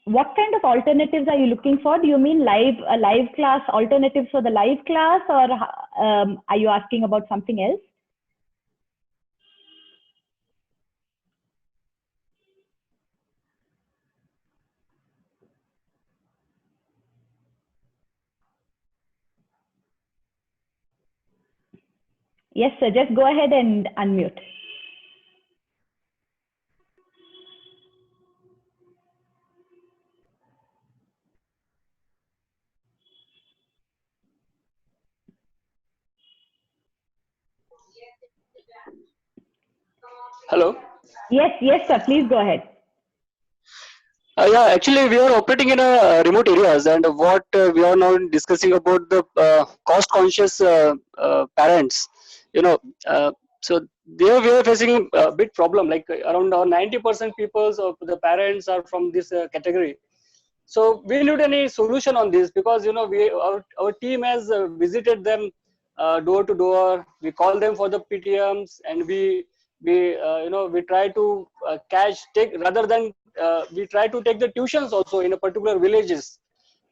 what kind of alternatives are you looking for? Do you mean live class alternatives for the live class, or are you asking about something else? Yes, sir. Just go ahead and unmute. Hello. Yes, sir. Please go ahead. Yeah, actually, we are operating in remote areas, and what we are now discussing about the cost-conscious parents. So there we are facing a big problem. Like around 90% people of the parents are from this category. So we need any solution on this, because our team has visited them door to door. We call them for the PTMs, and we try to rather than we try to take the tuitions also in a particular villages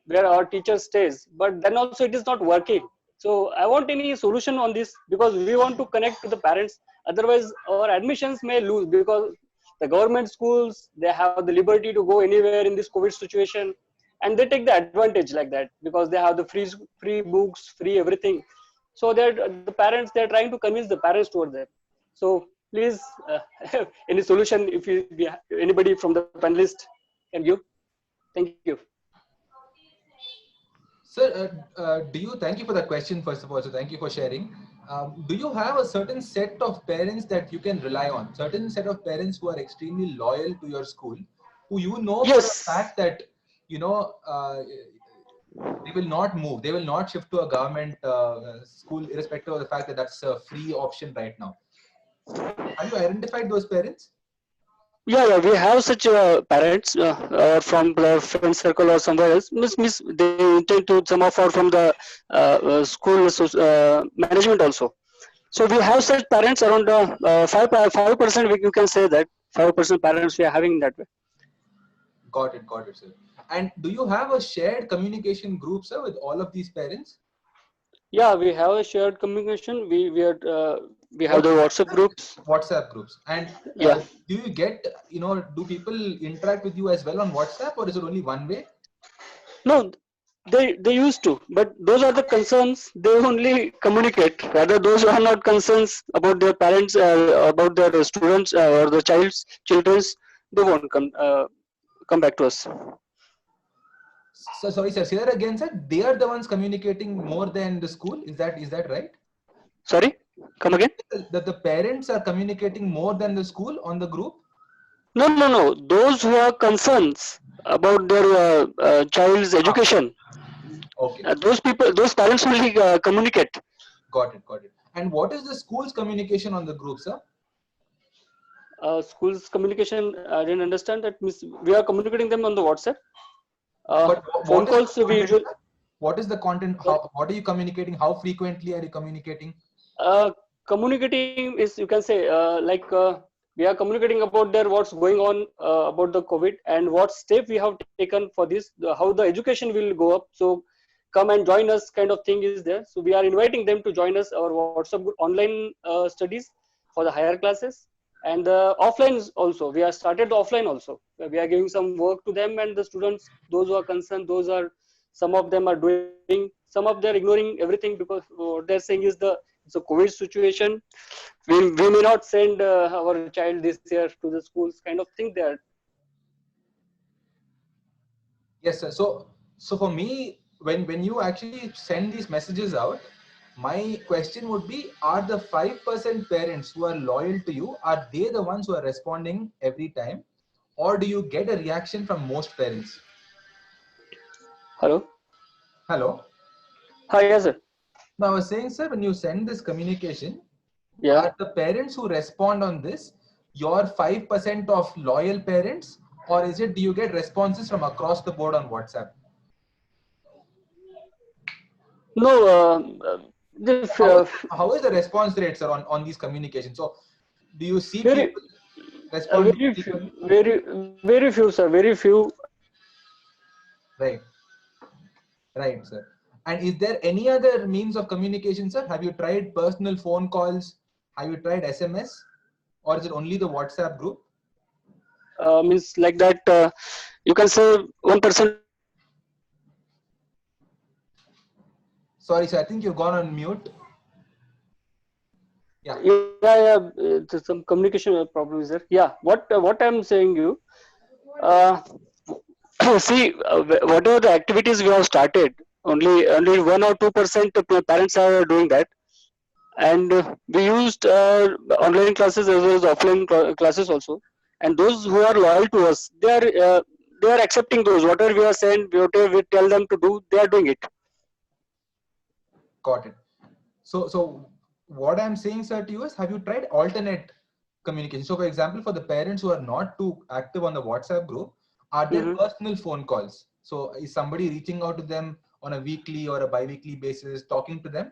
where our teacher stays, but then also it is not working. So I want any solution on this, because we want to connect to the parents. Otherwise our admissions may lose, because the government schools, they have the liberty to go anywhere in this COVID situation, and they take the advantage like that because they have the free books, free everything. So that the parents, they're trying to convince the parents toward that. So please, any solution if anybody from the panelist can give. Thank you. Sir, thank you for that question, first of all, so thank you for sharing. Do you have a certain set of parents that you can rely on, certain set of parents who are extremely loyal to your school, who you know for a Yes. fact that, they will not move, they will not shift to a government school, irrespective of the fact that that's a free option right now? Have you identified those parents? Yeah, we have such parents from the friend circle or somewhere else. Miss, they intend to some of are from the school management also. So we have such parents around 5%. You can say that 5% parents we are having that way. Got it, sir. And do you have a shared communication group, sir, with all of these parents? Yeah, we have a shared communication. We have the WhatsApp groups. WhatsApp groups. And Yeah. do you get, do people interact with you as well on WhatsApp, or is it only one way? No, they used to, but those are the concerns. They only communicate. Rather, those who are not concerns about their parents, about their students or the children's, they won't come back to us. So sorry, sir. Say that again, sir. They are the ones communicating more than the school. Is that right? Sorry, come again. That the parents are communicating more than the school on the group? No. Those who are concerns about their child's education. Okay. Those parents only communicate. Got it. And what is the school's communication on the group, sir? School's communication, I didn't understand that. We are communicating them on the WhatsApp. But Phone calls we usually. What is the content? What are you communicating? How frequently are you communicating? Communicating is, you can say, we are communicating about what's going on about the COVID and what step we have taken for this, how the education will go up. So come and join us kind of thing is there. So we are inviting them to join us our WhatsApp group, online studies for the higher classes, and offline also. We have started the offline also. We are giving some work to them and the students, those who are concerned, some of them are doing, some of them are ignoring everything because what they're saying is it's a COVID situation. We may not send our child this year to the schools kind of thing there. Yes, sir. So for me, when you actually send these messages out, my question would be, are the 5% parents who are loyal to you, are they the ones who are responding every time? Or do you get a reaction from most parents? Hello? Hi, yes, sir. Now I was saying, sir, when you send this communication, yeah, are the parents who respond on this your 5% of loyal parents, or is it, do you get responses from across the board on WhatsApp? No, how is the response rate, sir, on these communications? So do you see people respond? Very few, sir, very few. Right, sir. And is there any other means of communication, sir? Have you tried personal phone calls? Have you tried SMS? Or is it only the WhatsApp group? Means like that, you can say 1%. Sorry, sir, I think you've gone on mute. Yeah. Some communication problem is there. Yeah, what I'm saying you, see, whatever the activities we have started, only 1 or 2% parents are doing that, and we used online classes as well as offline classes also. And those who are loyal to us, they are accepting those. Whatever we are saying, whatever we tell them to do, they are doing it. Got it. So what I'm saying, sir, to you is, have you tried alternate communication? So for example, for the parents who are not too active on the WhatsApp group, are there personal phone calls? So is somebody reaching out to them on a weekly or a bi-weekly basis, talking to them?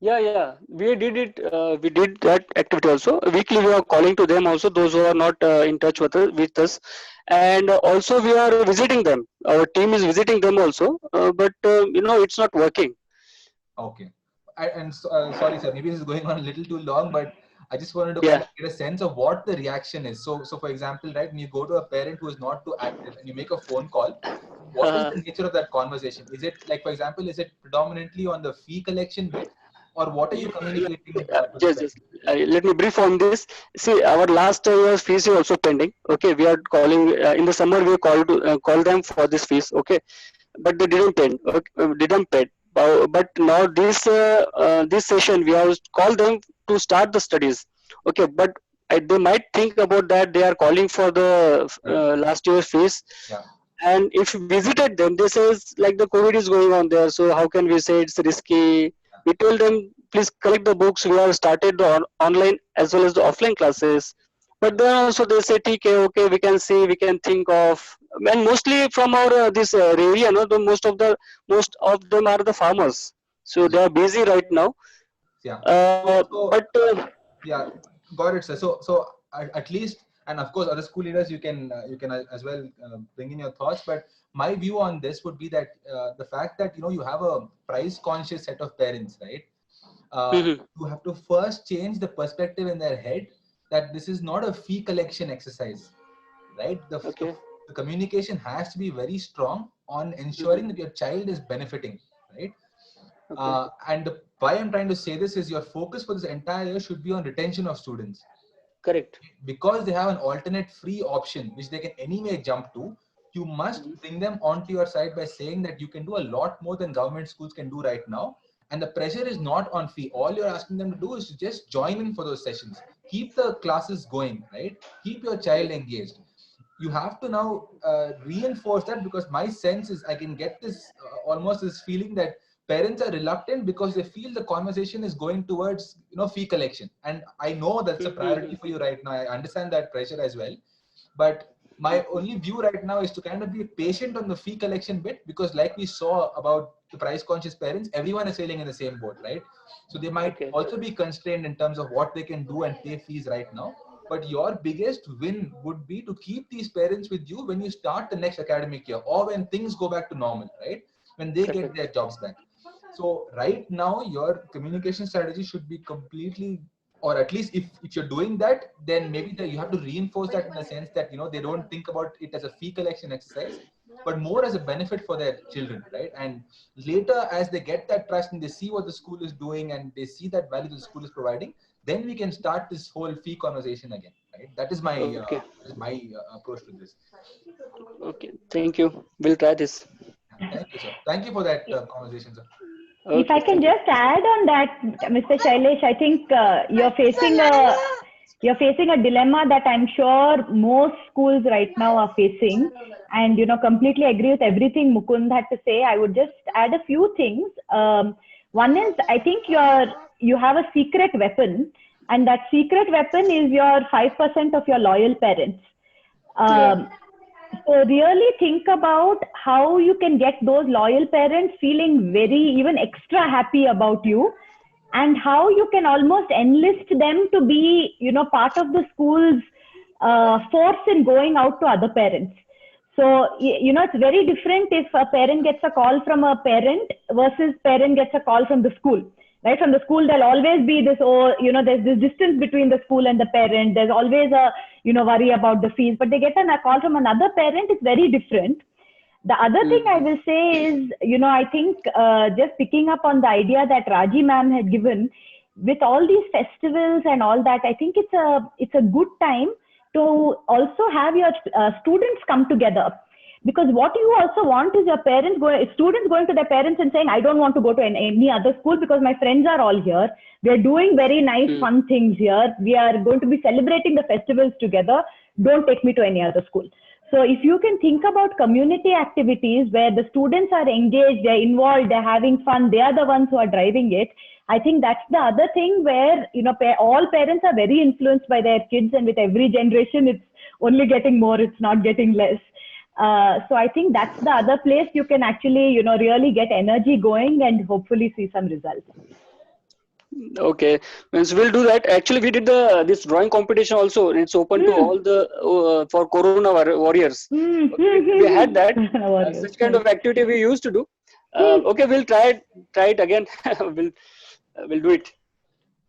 Yeah, we did it. We did that activity also. Weekly, we are calling to them also, those who are not in touch with us, and also we are visiting them. Our team is visiting them also, but it's not working. Okay. And sorry, sir, maybe this is going on a little too long, but I just wanted to Yeah. kind of get a sense of what the reaction is. So for example, right, when you go to a parent who is not too active and you make a phone call, what is the nature of that conversation? Is it like, for example, is it predominantly on the fee collection bit, or what are you communicating to the Yes, parent? yes. Let me brief on this. See, our last year's fees is also pending. Okay, we are calling in the summer. We call them for this fees. Okay, but they didn't pay. Okay, didn't pay. But now this session we have called them to start the studies. Okay, but they might think about that they are calling for the Right. last year's fees. Yeah. And if we visited them, they says like the COVID is going on there, so how can we say it's risky? We told them, please collect the books. We have started the online as well as the offline classes. But then also they say, okay, okay, we can see, we can think of, and mostly from our this area, no, most of them are the farmers, so they are busy right now. Yeah. But Yeah, got it, sir. So at least, and of course, other school leaders, you can as well bring in your thoughts. But my view on this would be that the fact that you have a price conscious set of parents, right? You have to first change the perspective in their head that this is not a fee collection exercise, right? The communication has to be very strong on ensuring that your child is benefiting, right? Why I'm trying to say this is your focus for this entire year should be on retention of students. correct. Because they have an alternate free option which they can anyway jump to. You must bring them onto your side by saying that you can do a lot more than government schools can do right now, and the pressure is not on fee. All you're asking them to do is to just join in for those sessions, keep the classes going, right? Keep your child engaged. You have to now reinforce that, because my sense is I can get this almost this feeling that parents are reluctant because they feel the conversation is going towards fee collection, and I know that's a priority for you right now. I understand that pressure as well, but my only view right now is to kind of be patient on the fee collection bit, because like we saw about the price conscious parents, everyone is sailing in the same boat, right? So they might also be constrained in terms of what they can do and pay fees right now. But your biggest win would be to keep these parents with you when you start the next academic year, or when things go back to normal, right? When they get their jobs back. So right now, your communication strategy should be completely, or at least if you're doing that, then maybe you have to reinforce that in the sense that they don't think about it as a fee collection exercise, but more as a benefit for their children, right? And later, as they get that trust and they see what the school is doing and they see that value the school is providing, then we can start this whole fee conversation again, right? That is my approach to this. Okay, thank you. We'll try this. Thank you, sir. Thank you for that conversation, sir. Okay, if I can just add on that, Mr. Shailesh, I think you're facing a dilemma that I'm sure most schools right now are facing, and completely agree with everything Mukund had to say. I would just add a few things. One is, I think you have a secret weapon, and that secret weapon is your 5% of your loyal parents. So really think about how you can get those loyal parents feeling even extra happy about you, and how you can almost enlist them to be, part of the school's force in going out to other parents. So, it's very different if a parent gets a call from a parent versus parent gets a call from the school. Right, from the school, there'll always be this, there's this distance between the school and the parent. There's always a, worry about the fees. But they get a call from another parent, it's very different. The other thing I will say is, I think just picking up on the idea that Raji ma'am had given, with all these festivals and all that, I think it's a good time to also have your students come together. Because what you also want is students going to their parents and saying, I don't want to go to any other school because my friends are all here. We are doing very nice, fun things here. We are going to be celebrating the festivals together. Don't take me to any other school. So if you can think about community activities where the students are engaged, they're involved, they're having fun, they are the ones who are driving it. I think that's the other thing where, all parents are very influenced by their kids, and with every generation, it's only getting more, it's not getting less. So I think that's the other place you can actually, really get energy going and hopefully see some results. Okay, means we'll do that. Actually, we did this drawing competition also. It's open to all the for Corona warriors. We had that such kind of activity we used to do. Okay, we'll try it again. We'll do it.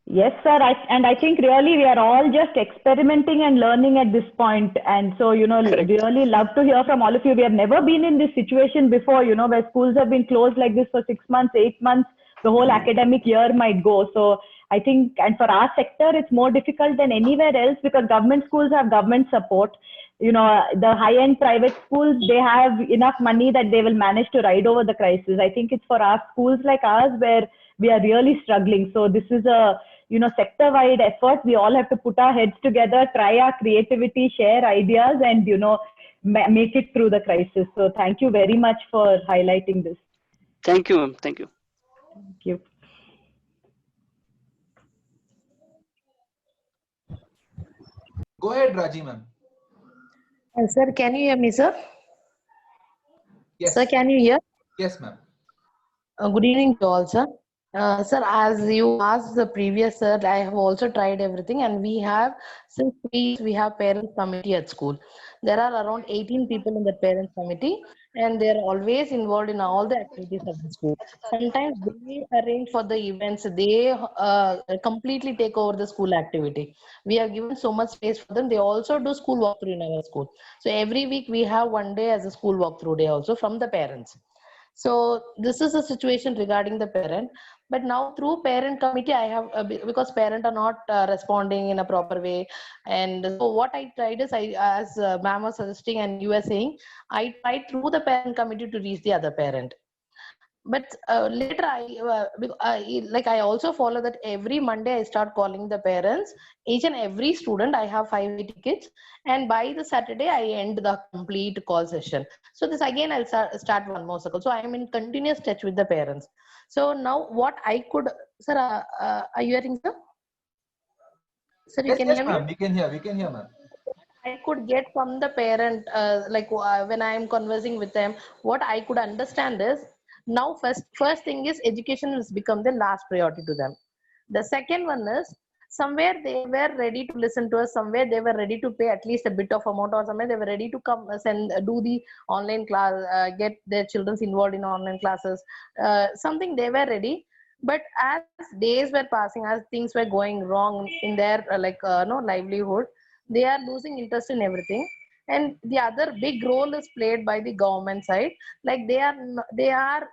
Yes, sir. And I think really we are all just experimenting and learning at this point. And so, Correct. really love to hear from all of you. We have never been in this situation before, where schools have been closed like this for 6 months, 8 months, the whole academic year might go. So I think, and for our sector, it's more difficult than anywhere else because government schools have government support. The high-end private schools, they have enough money that they will manage to ride over the crisis. I think it's for our schools like ours where we are really struggling. So this is a sector-wide effort. We all have to put our heads together, try our creativity, share ideas, and make it through the crisis. So thank you very much for highlighting this. Thank you, ma'am. Thank you. Thank you. Go ahead, Raji, ma'am. Sir, can you hear me, sir? Yes. Sir, can you hear? Yes, ma'am. Good evening to all, sir. Sir, as you asked the previous sir, I have also tried everything, and we have, since we have parents committee at school. There are around 18 people in the parents committee, and they are always involved in all the activities of the school. Sometimes they arrange for the events, they completely take over the school activity. We have given so much space for them. They also do school walkthrough in our school. So every week we have one day as a school walkthrough day also from the parents. So this is a situation regarding the parent. But now through parent committee, I have, because parent are not responding in a proper way. And so what I tried is, as ma'am was suggesting and you were saying, I tried through the parent committee to reach the other parent. But later I also follow that every Monday I start calling the parents, each and every student. I have 580 kids, and by the Saturday I end the complete call session. So this again I'll start one more cycle. So I am in continuous touch with the parents. So now what I could, sir, are you hearing, sir? Sir, you Yes, can yes, hear me? ma'am. We can hear, ma'am. I could get from the parent, when I am conversing with them, what I could understand is, now first thing is education has become the last priority to them. The second one is, somewhere they were ready to listen to us, somewhere they were ready to pay at least a bit of amount, or somewhere they were ready to come and do the online class, get their children involved in online classes, something they were ready. But as days were passing, as things were going wrong in their livelihood, they are losing interest in everything. And the other big role is played by the government side. Like they are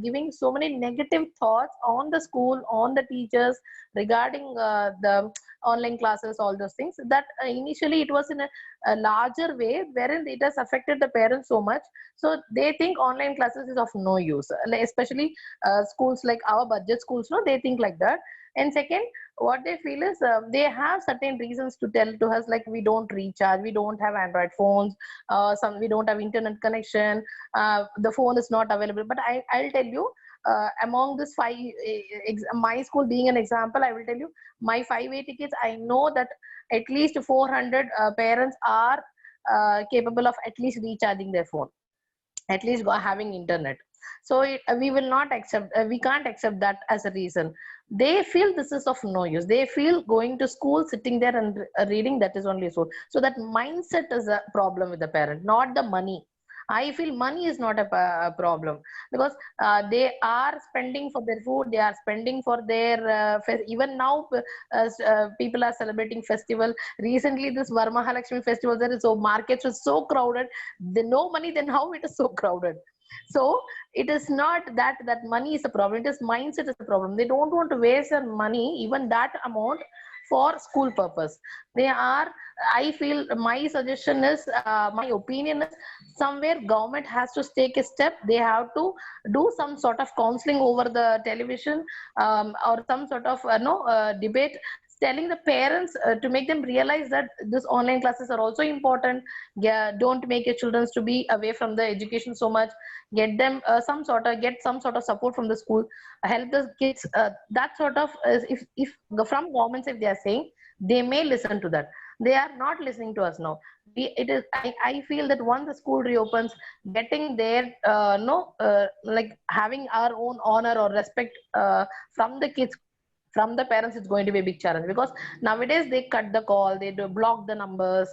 giving so many negative thoughts on the school, on the teachers, regarding the online classes, all those things, that initially it was in a larger way, wherein it has affected the parents so much. So they think online classes is of no use, especially schools like our budget schools, no, they think like that. And second, what they feel is, they have certain reasons to tell to us, like we don't recharge, we don't have Android phones, we don't have internet connection, the phone is not available. But I'll tell you, among this five, my school being an example, I will tell you, my 580 kids, I know that at least 400 parents are capable of at least recharging their phone, at least having internet. So we will not accept, we can't accept that as a reason. They feel this is of no use. They feel going to school, sitting there and reading, that is only so. So that mindset is a problem with the parent, not the money. I feel money is not a problem, because they are spending for their food, they are spending for their even now people are celebrating festival. Recently this Varamahalakshmi festival, there is, so markets were so crowded, they no money, then how it is so crowded. So it is not that money is a problem, it is mindset is a problem. They don't want to waste their money, even that amount, for school purpose. They are, I feel, my suggestion is, my opinion is, somewhere government has to take a step. They have to do some sort of counseling over the television, or some sort of debate, telling the parents, to make them realize that this online classes are also important. Don't make your children to be away from the education so much. Get them get some sort of support from the school, help the kids, that sort of, if from governments, if they are saying, they may listen to that. They are not listening to us now. I feel that once the school reopens, getting their like having our own honor or respect from the kids from the parents, it's going to be a big challenge, because nowadays they cut the call, they do block the numbers,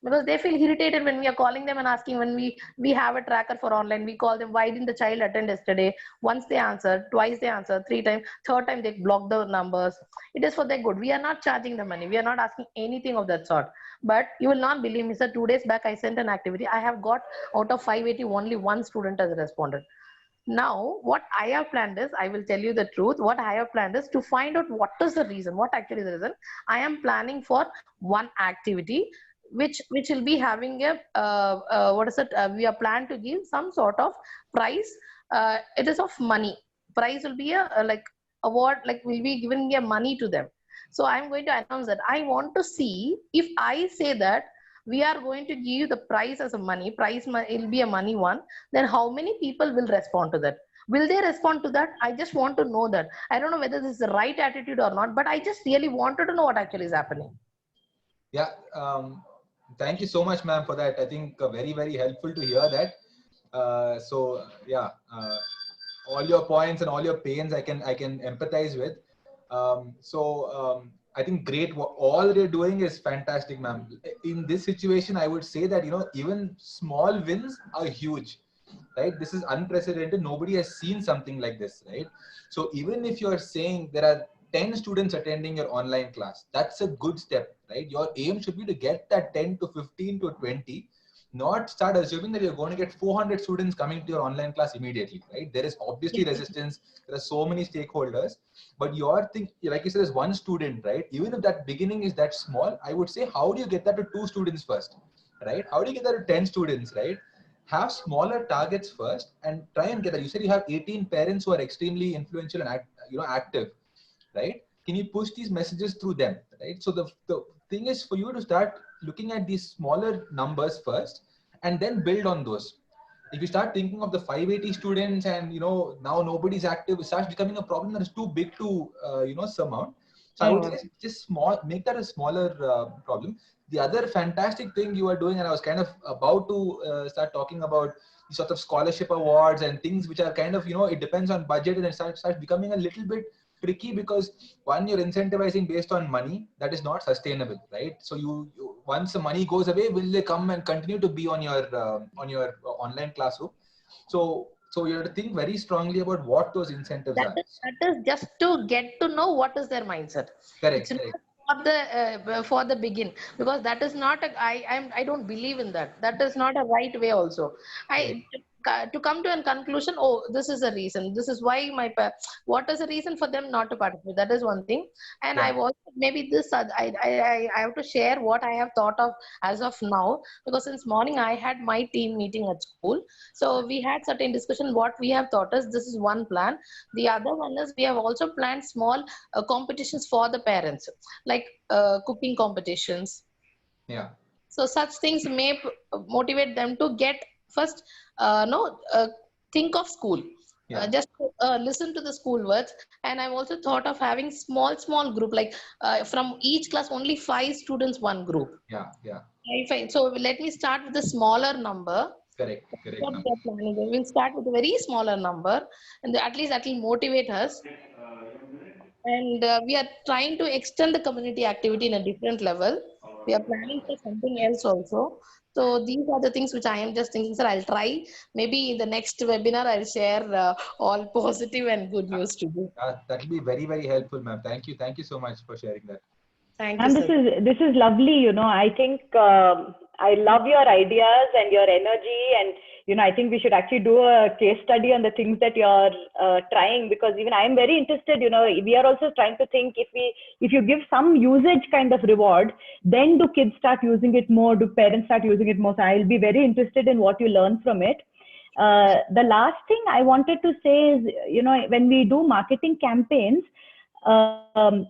because they feel irritated when we are calling them and asking. When we have a tracker for online, we call them, why didn't the child attend yesterday? Once they answer, twice they answer, 3 times, third time they block the numbers. It is for their good. We are not charging the money, we are not asking anything of that sort. But you will not believe me, sir, 2 days back I sent an activity, I have got out of 580 only one student has responded. Now, what I have planned is, I will tell you the truth, what I have planned is to find out what is the reason, what actually is the reason. I am planning for one activity, which will be having a, what is it, we are planned to give some sort of prize. It is of money. Prize will be a like award, like we'll be giving a money to them. So I'm going to announce that. I want to see if I say that we are going to give the prize as a money, prize will be a money one, then how many people will respond to that? Will they respond to that? I just want to know that. I don't know whether this is the right attitude or not, but I just really wanted to know what actually is happening. Yeah, thank you so much, ma'am, for that. I think very, very helpful to hear that. So yeah, all your points and all your pains I can empathize with. I think great. All they're doing is fantastic, ma'am. In this situation, I would say that, even small wins are huge, right? This is unprecedented. Nobody has seen something like this, right? So even if you're saying there are 10 students attending your online class, that's a good step, right? Your aim should be to get that 10 to 15 to 20, not start assuming that you're going to get 400 students coming to your online class immediately, right? There is obviously resistance. There are so many stakeholders, but your thing, like you said, is one student, right? Even if that beginning is that small, I would say, how do you get that to 2 students first, right? How do you get that to 10 students, right? Have smaller targets first and try and get that. You said you have 18 parents who are extremely influential and active, right? Can you push these messages through them, right? So the thing is for you to start looking at these smaller numbers first and then build on those. If you start thinking of the 580 students and now nobody's active, it starts becoming a problem that is too big to surmount. So I would say just make that a smaller problem. The other fantastic thing you are doing, and I was kind of about to start talking about these sort of scholarship awards and things which are kind of, it depends on budget, and it starts becoming a little bit tricky, because one, you're incentivizing based on money that is not sustainable, right? So you once the money goes away, will they come and continue to be on your online classroom? So you have to think very strongly about what those incentives are. That is just to get to know what is their mindset. Correct. For the begin, because that is not I don't believe in that. That is not a right way also. To come to a conclusion, oh, this is the reason, this is why what is the reason for them not to participate? That is one thing. And I've also, maybe this I have to share what I have thought of as of now, because since morning I had my team meeting at school, so we had certain discussion. What we have thought is, this is one plan. The other one is, we have also planned small competitions for the parents, like cooking competitions. Yeah. So such things may motivate them to get first, think of school. Just listen to the school words. And I've also thought of having small group, like from each class only 5 students, one group. So let me start with a smaller number. Correct. We'll start with a very smaller number, and at least that will motivate us. And we are trying to extend the community activity in a different level. We are planning for something else also. So these are the things which I am just thinking, sir. I'll try. Maybe in the next webinar, I'll share all positive and good news to you. That will be very, very helpful, ma'am. Thank you. Thank you so much for sharing that. Thank you, and sir. this is lovely. I think I love your ideas and your energy, and I think we should actually do a case study on the things that you're trying, because even I am very interested. We are also trying to think, if you give some usage kind of reward, then do kids start using it more? Do parents start using it more? So I'll be very interested in what you learn from it. The last thing I wanted to say is, when we do marketing campaigns,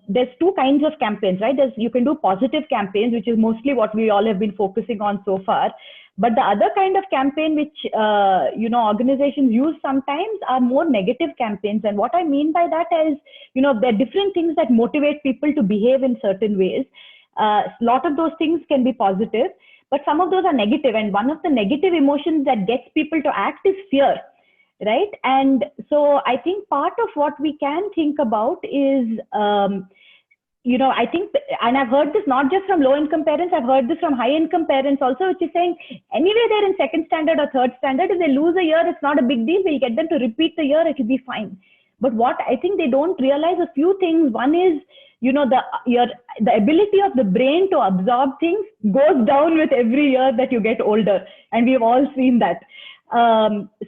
there's 2 kinds of campaigns, right? You can do positive campaigns, which is mostly what we all have been focusing on so far. But the other kind of campaign which, organizations use sometimes are more negative campaigns. And what I mean by that is, there are different things that motivate people to behave in certain ways. A lot of those things can be positive, but some of those are negative. And one of the negative emotions that gets people to act is fear. right? And so I think part of what we can think about is, I think, and I've heard this not just from low income parents, I've heard this from high income parents also, which is saying anyway they're in second standard or third standard, if they lose a year, it's not a big deal, we'll get them to repeat the year, it will be fine. But what I think they don't realize a few things. One is, the ability of the brain to absorb things goes down with every year that you get older, and we've all seen that.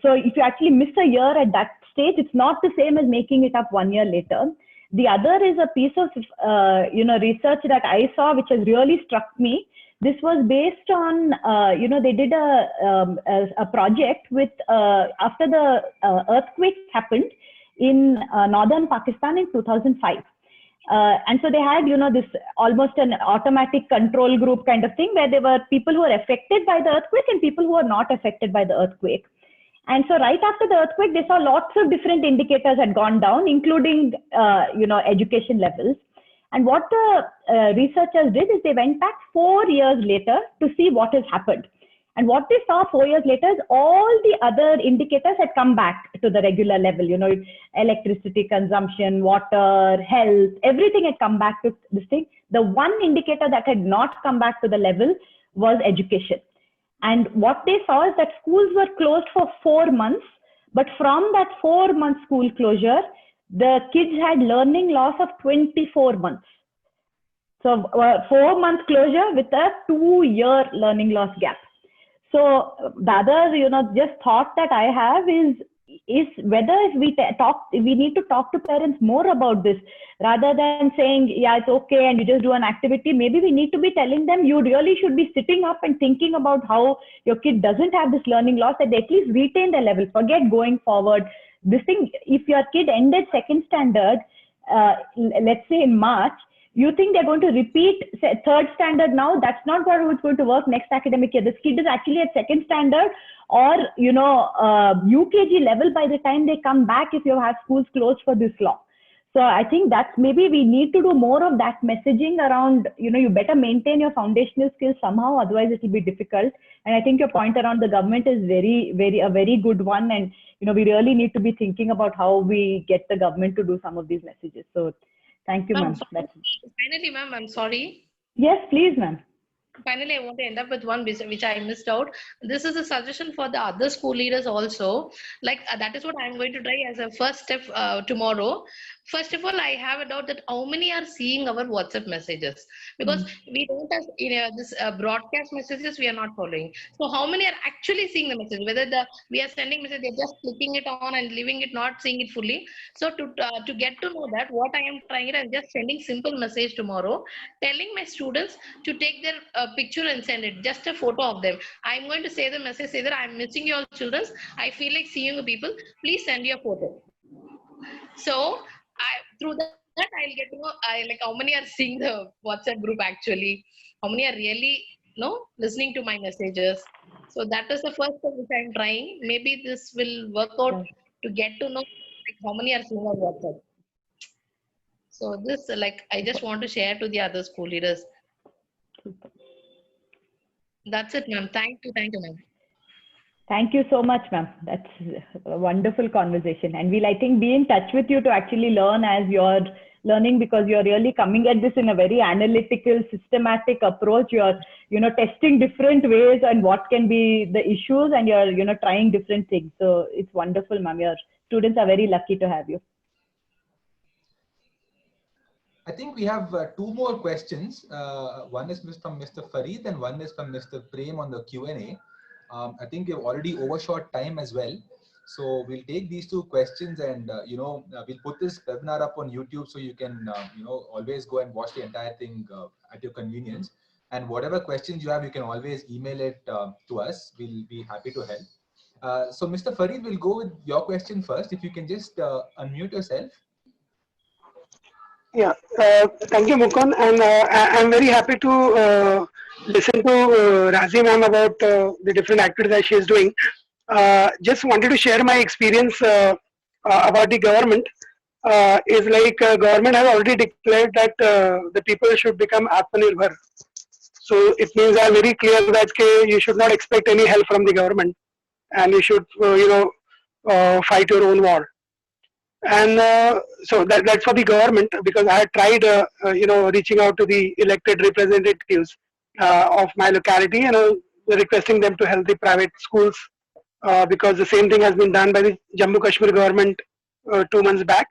So if you actually miss a year at that stage, it's not the same as making it up 1 year later. The other is a piece of research that I saw, which has really struck me. This was based on they did a project with after the earthquake happened in northern Pakistan in 2005. And so they had, this almost an automatic control group kind of thing, where there were people who were affected by the earthquake and people who were not affected by the earthquake. And so right after the earthquake, they saw lots of different indicators had gone down, including, education levels. And what the researchers did is they went back 4 years later to see what has happened. And what they saw 4 years later is all the other indicators had come back to the regular level, electricity consumption, water, health, everything had come back to this thing. The one indicator that had not come back to the level was education. And what they saw is that schools were closed for 4 months, but from that 4-month school closure, the kids had learning loss of 24 months. So 4-month closure with a 2-year learning loss gap. So the other, just thought that I have is whether we need to talk to parents more about this, rather than saying, yeah, it's okay, and you just do an activity. Maybe we need to be telling them, you really should be sitting up and thinking about how your kid doesn't have this learning loss, that they at least retain their level, forget going forward. This thing, if your kid ended second standard, let's say in March, you think they're going to repeat third standard now? That's not how it's going to work next academic year. This kid is actually at second standard or, UKG level by the time they come back if you have schools closed for this long. So I think that's maybe we need to do more of that messaging around, you better maintain your foundational skills somehow, otherwise it will be difficult. And I think your point around the government is a very good one. And, we really need to be thinking about how we get the government to do some of these messages. So thank you, ma'am. Finally, ma'am, I'm sorry. Yes, please, ma'am. Finally, I want to end up with one which I missed out. This is a suggestion for the other school leaders also. That is what I'm going to try as a first step tomorrow. First of all, I have a doubt that how many are seeing our WhatsApp messages, because we don't have this broadcast messages we are not following. So how many are actually seeing the message? Whether we are sending message, they're just clicking it on and leaving it, not seeing it fully. So to get to know that, what I am trying it, I'm just sending simple message tomorrow, telling my students to take their picture and send it, just a photo of them. I'm going to say the message, say that I'm missing your children. I feel like seeing you people. Please send your photo. So through that I'll get to know how many are seeing the WhatsApp group actually, how many are really listening to my messages. So that is the first thing which I'm trying. Maybe this will work out to get to know how many are seeing on WhatsApp. So this I just want to share to the other school leaders. That's it, ma'am. Thank you, ma'am. Thank you so much, ma'am. That's a wonderful conversation. And we'll, I think, be in touch with you to actually learn as you're learning, because you're really coming at this in a very analytical, systematic approach. You're, testing different ways and what can be the issues, and you're, trying different things. So it's wonderful, ma'am. Your students are very lucky to have you. I think we have 2 more questions. One is from Mr. Farid and one is from Mr. Prem on the Q&A. I think we've already overshot time as well. So we'll take these 2 questions and, we'll put this webinar up on YouTube so you can, always go and watch the entire thing at your convenience. And whatever questions you have, you can always email it to us. We'll be happy to help. So Mr. Farid, we'll go with your question first. If you can just unmute yourself. Yeah, thank you, Mukund. And I'm very happy to listen to Razi ma'am about the different activities that she is doing. Just wanted to share my experience about the government. Is government has already declared that the people should become Atmanirbhar. So it means I'm very clear that you should not expect any help from the government, and you should fight your own war. And so that's for the government, because I had tried, reaching out to the elected representatives of my locality, requesting them to help the private schools, because the same thing has been done by the Jammu Kashmir government 2 months back.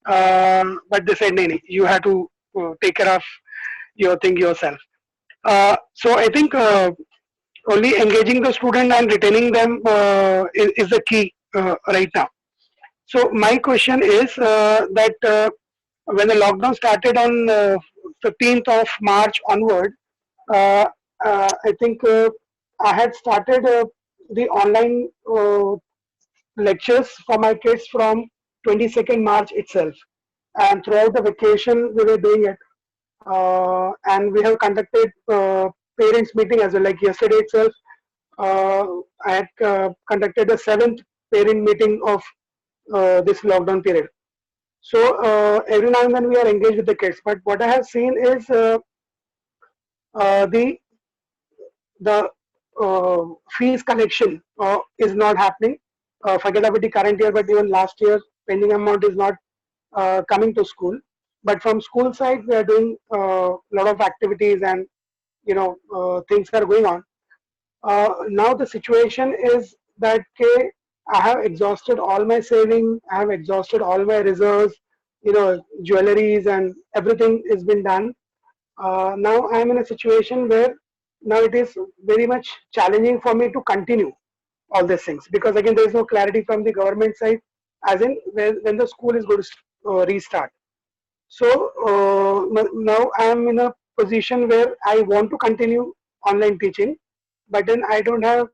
But they said, no, you have to take care of your thing yourself. So I think only engaging the student and retaining them is the key right now. So my question is that when the lockdown started on 15th of March onward, I think I had started the online lectures for my kids from 22nd March itself. And throughout the vacation, we were doing it. And we have conducted parents meeting as well. Like yesterday itself, I had conducted the 7th parent meeting of this lockdown period. So every now and then we are engaged with the kids. But what I have seen is the fees collection is not happening. Forget about the current year, but even last year, pending amount is not coming to school. But from school side, we are doing a lot of activities, and things are going on. Now the situation is that I have exhausted all my saving, I have exhausted all my reserves, jewelries and everything has been done. Now I am in a situation where now it is very much challenging for me to continue all these things, because again there is no clarity from the government side, as in when the school is going to restart. So now I am in a position where I want to continue online teaching, but then I don't have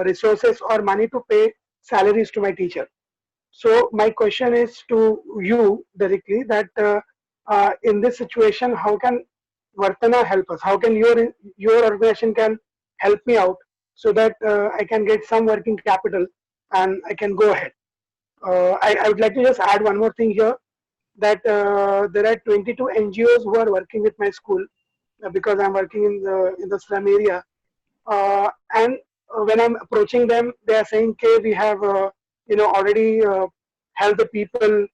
resources or money to pay salaries to my teacher. So my question is to you directly, that in this situation, how can Vartana help us? How can your organization can help me out, so that I can get some working capital and I can go ahead. I would like to just add one more thing here, that there are 22 NGOs who are working with my school, because I'm working in the slum area. And when I'm approaching them, they are saying, "Okay, we have already helped the people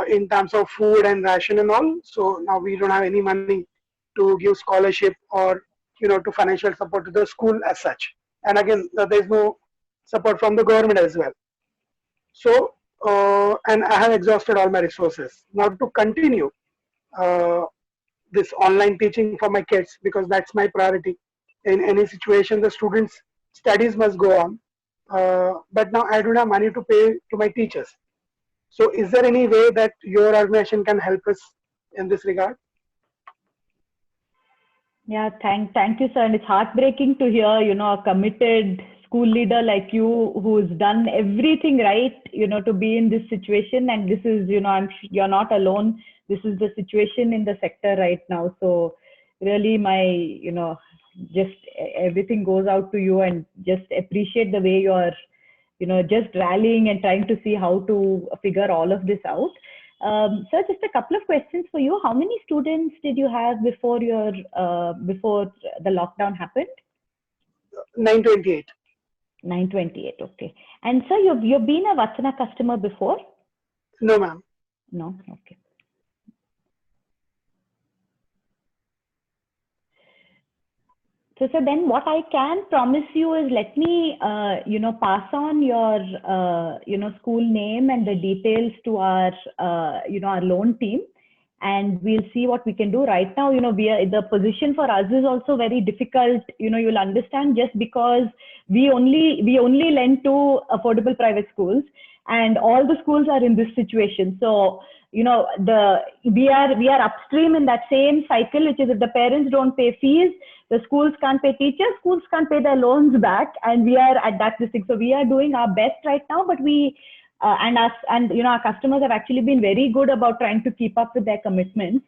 in terms of food and ration and all. So now we don't have any money to give scholarship or to financial support to the school as such." And again, there's no support from the government as well. So and I have exhausted all my resources now to continue this online teaching for my kids, because that's my priority. In any situation, the students' studies must go on. But now I don't have money to pay to my teachers. So is there any way that your organization can help us in this regard? Yeah, thank you, sir. And it's heartbreaking to hear, a committed school leader like you, who's done everything right, to be in this situation. And this is, you're not alone. This is the situation in the sector right now. So really my, just everything goes out to you, and just appreciate the way you're, just rallying and trying to see how to figure all of this out. Sir, just a couple of questions for you. How many students did you have before before the lockdown happened? 928. 928. Okay. And sir, you've been a Vatsana customer before? No, ma'am. No. Okay. So then what I can promise you is, let me, pass on your, school name and the details to our, our loan team, and we'll see what we can do. Right now, the position for us is also very difficult. You'll understand, just because we only lend to affordable private schools, and all the schools are in this situation. So, we are upstream in that same cycle, which is, if the parents don't pay fees, the schools can't pay teachers, schools can't pay their loans back, and we are at that thing. So we are doing our best right now, but our customers have actually been very good about trying to keep up with their commitments.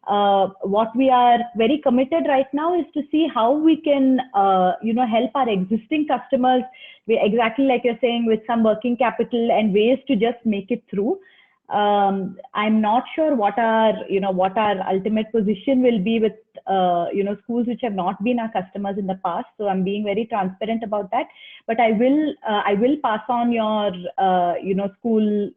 What we are very committed right now is to see how we can, help our existing customers, exactly like you're saying, with some working capital and ways to just make it through. I'm not sure what our ultimate position will be with schools which have not been our customers in the past. So I'm being very transparent about that. But I will pass on your school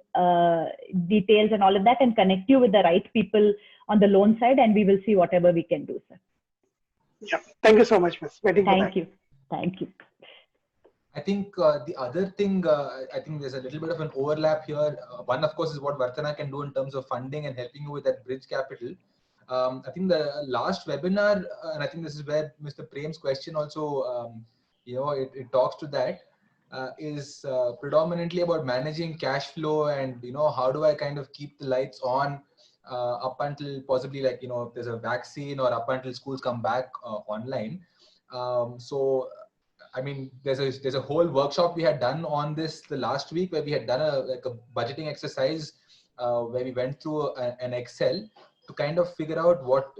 details and all of that and connect you with the right people on the loan side, and we will see whatever we can do, sir. Yeah. Thank you so much, Miss. Waiting for that. Thank you. Thank you. I think the other thing, I think there's a little bit of an overlap here. One, of course, is what Vartana can do in terms of funding and helping you with that bridge capital. I think the last webinar, and I think this is where Mr. Prem's question also, it talks to that, is predominantly about managing cash flow and, how do I kind of keep the lights on up until possibly like, if there's a vaccine or up until schools come back online. I mean, there's a whole workshop we had done on this the last week where we had done a budgeting exercise where we went through an Excel to kind of figure out what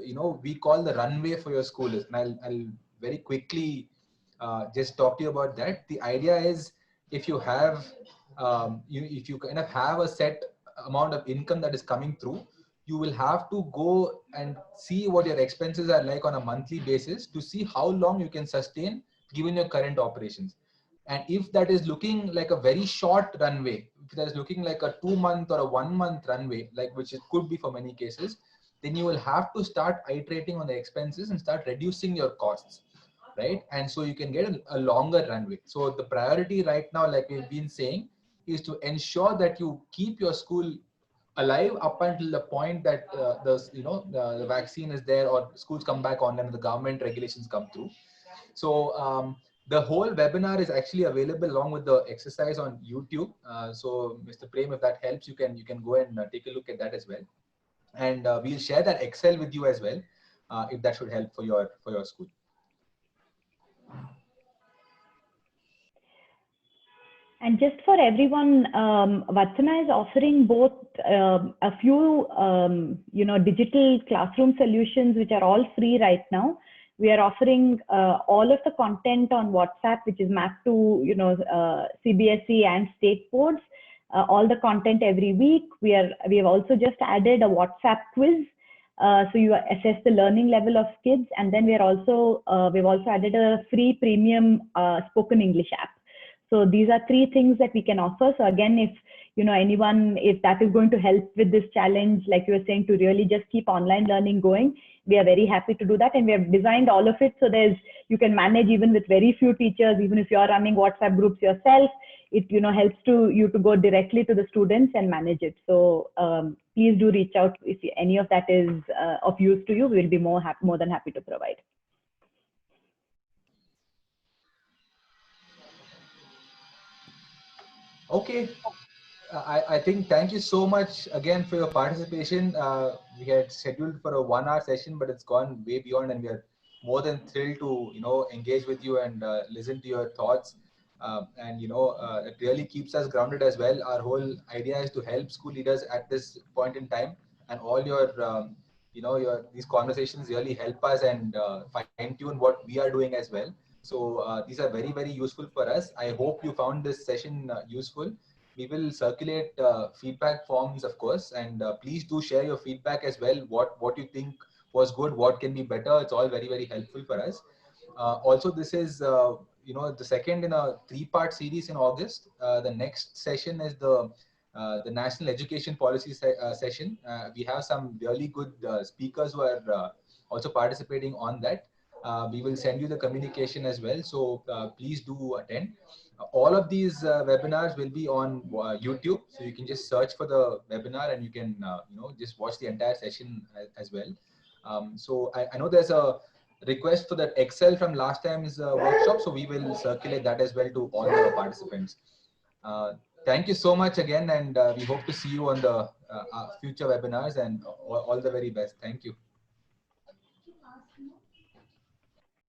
we call the runway for your school is. And I'll very quickly just talk to you about that. The idea is if you have if you kind of have a set amount of income that is coming through, you will have to go and see what your expenses are like on a monthly basis to see how long you can sustain given your current operations. And if that is looking like a very short runway, if that is looking like a 2-month or a 1-month runway, like which it could be for many cases, then you will have to start iterating on the expenses and start reducing your costs, right? And so you can get a longer runway. So the priority right now, like we've been saying, is to ensure that you keep your school alive up until the point that the vaccine is there or schools come back online and the government regulations come through. So the whole webinar is actually available along with the exercise on YouTube. So Mr. Prem, if that helps, you can go and take a look at that as well. And we'll share that Excel with you as well, if that should help for your school. And just for everyone, Vartana is offering both a few, digital classroom solutions, which are all free right now. We are offering all of the content on WhatsApp, which is mapped to, CBSE and state boards, all the content every week. We have also just added a WhatsApp quiz. So you assess the learning level of kids. And then we've also added a free premium spoken English app. So these are 3 things that we can offer. So again, if if that is going to help with this challenge, like you were saying, to really just keep online learning going, we are very happy to do that. And we have designed all of it so you can manage even with very few teachers, even if you are running WhatsApp groups yourself, it helps you to go directly to the students and manage it. So please do reach out if any of that is of use to you. We will be more than happy to provide. Okay. I think thank you so much again for your participation. We had scheduled for a 1-hour session, but it's gone way beyond, and we are more than thrilled to engage with you and listen to your thoughts. And it really keeps us grounded as well. Our whole idea is to help school leaders at this point in time, and all your these conversations really help us and fine tune what we are doing as well. So these are very, very useful for us. I hope you found this session useful. We will circulate feedback forms, of course, and please do share your feedback as well. What you think was good, what can be better. It's all very, very helpful for us. Also, this is the second in a 3-part series in August. The next session is the National Education Policy session. We have some really good speakers who are also participating on that. We will send you the communication as well. So please do attend. All of these webinars will be on YouTube. So you can just search for the webinar and you can, just watch the entire session as well. So I know there's a request for that Excel from last time's workshop. So we will circulate that as well to all the participants. Thank you so much again. And we hope to see you on the future webinars, and all the very best. Thank you.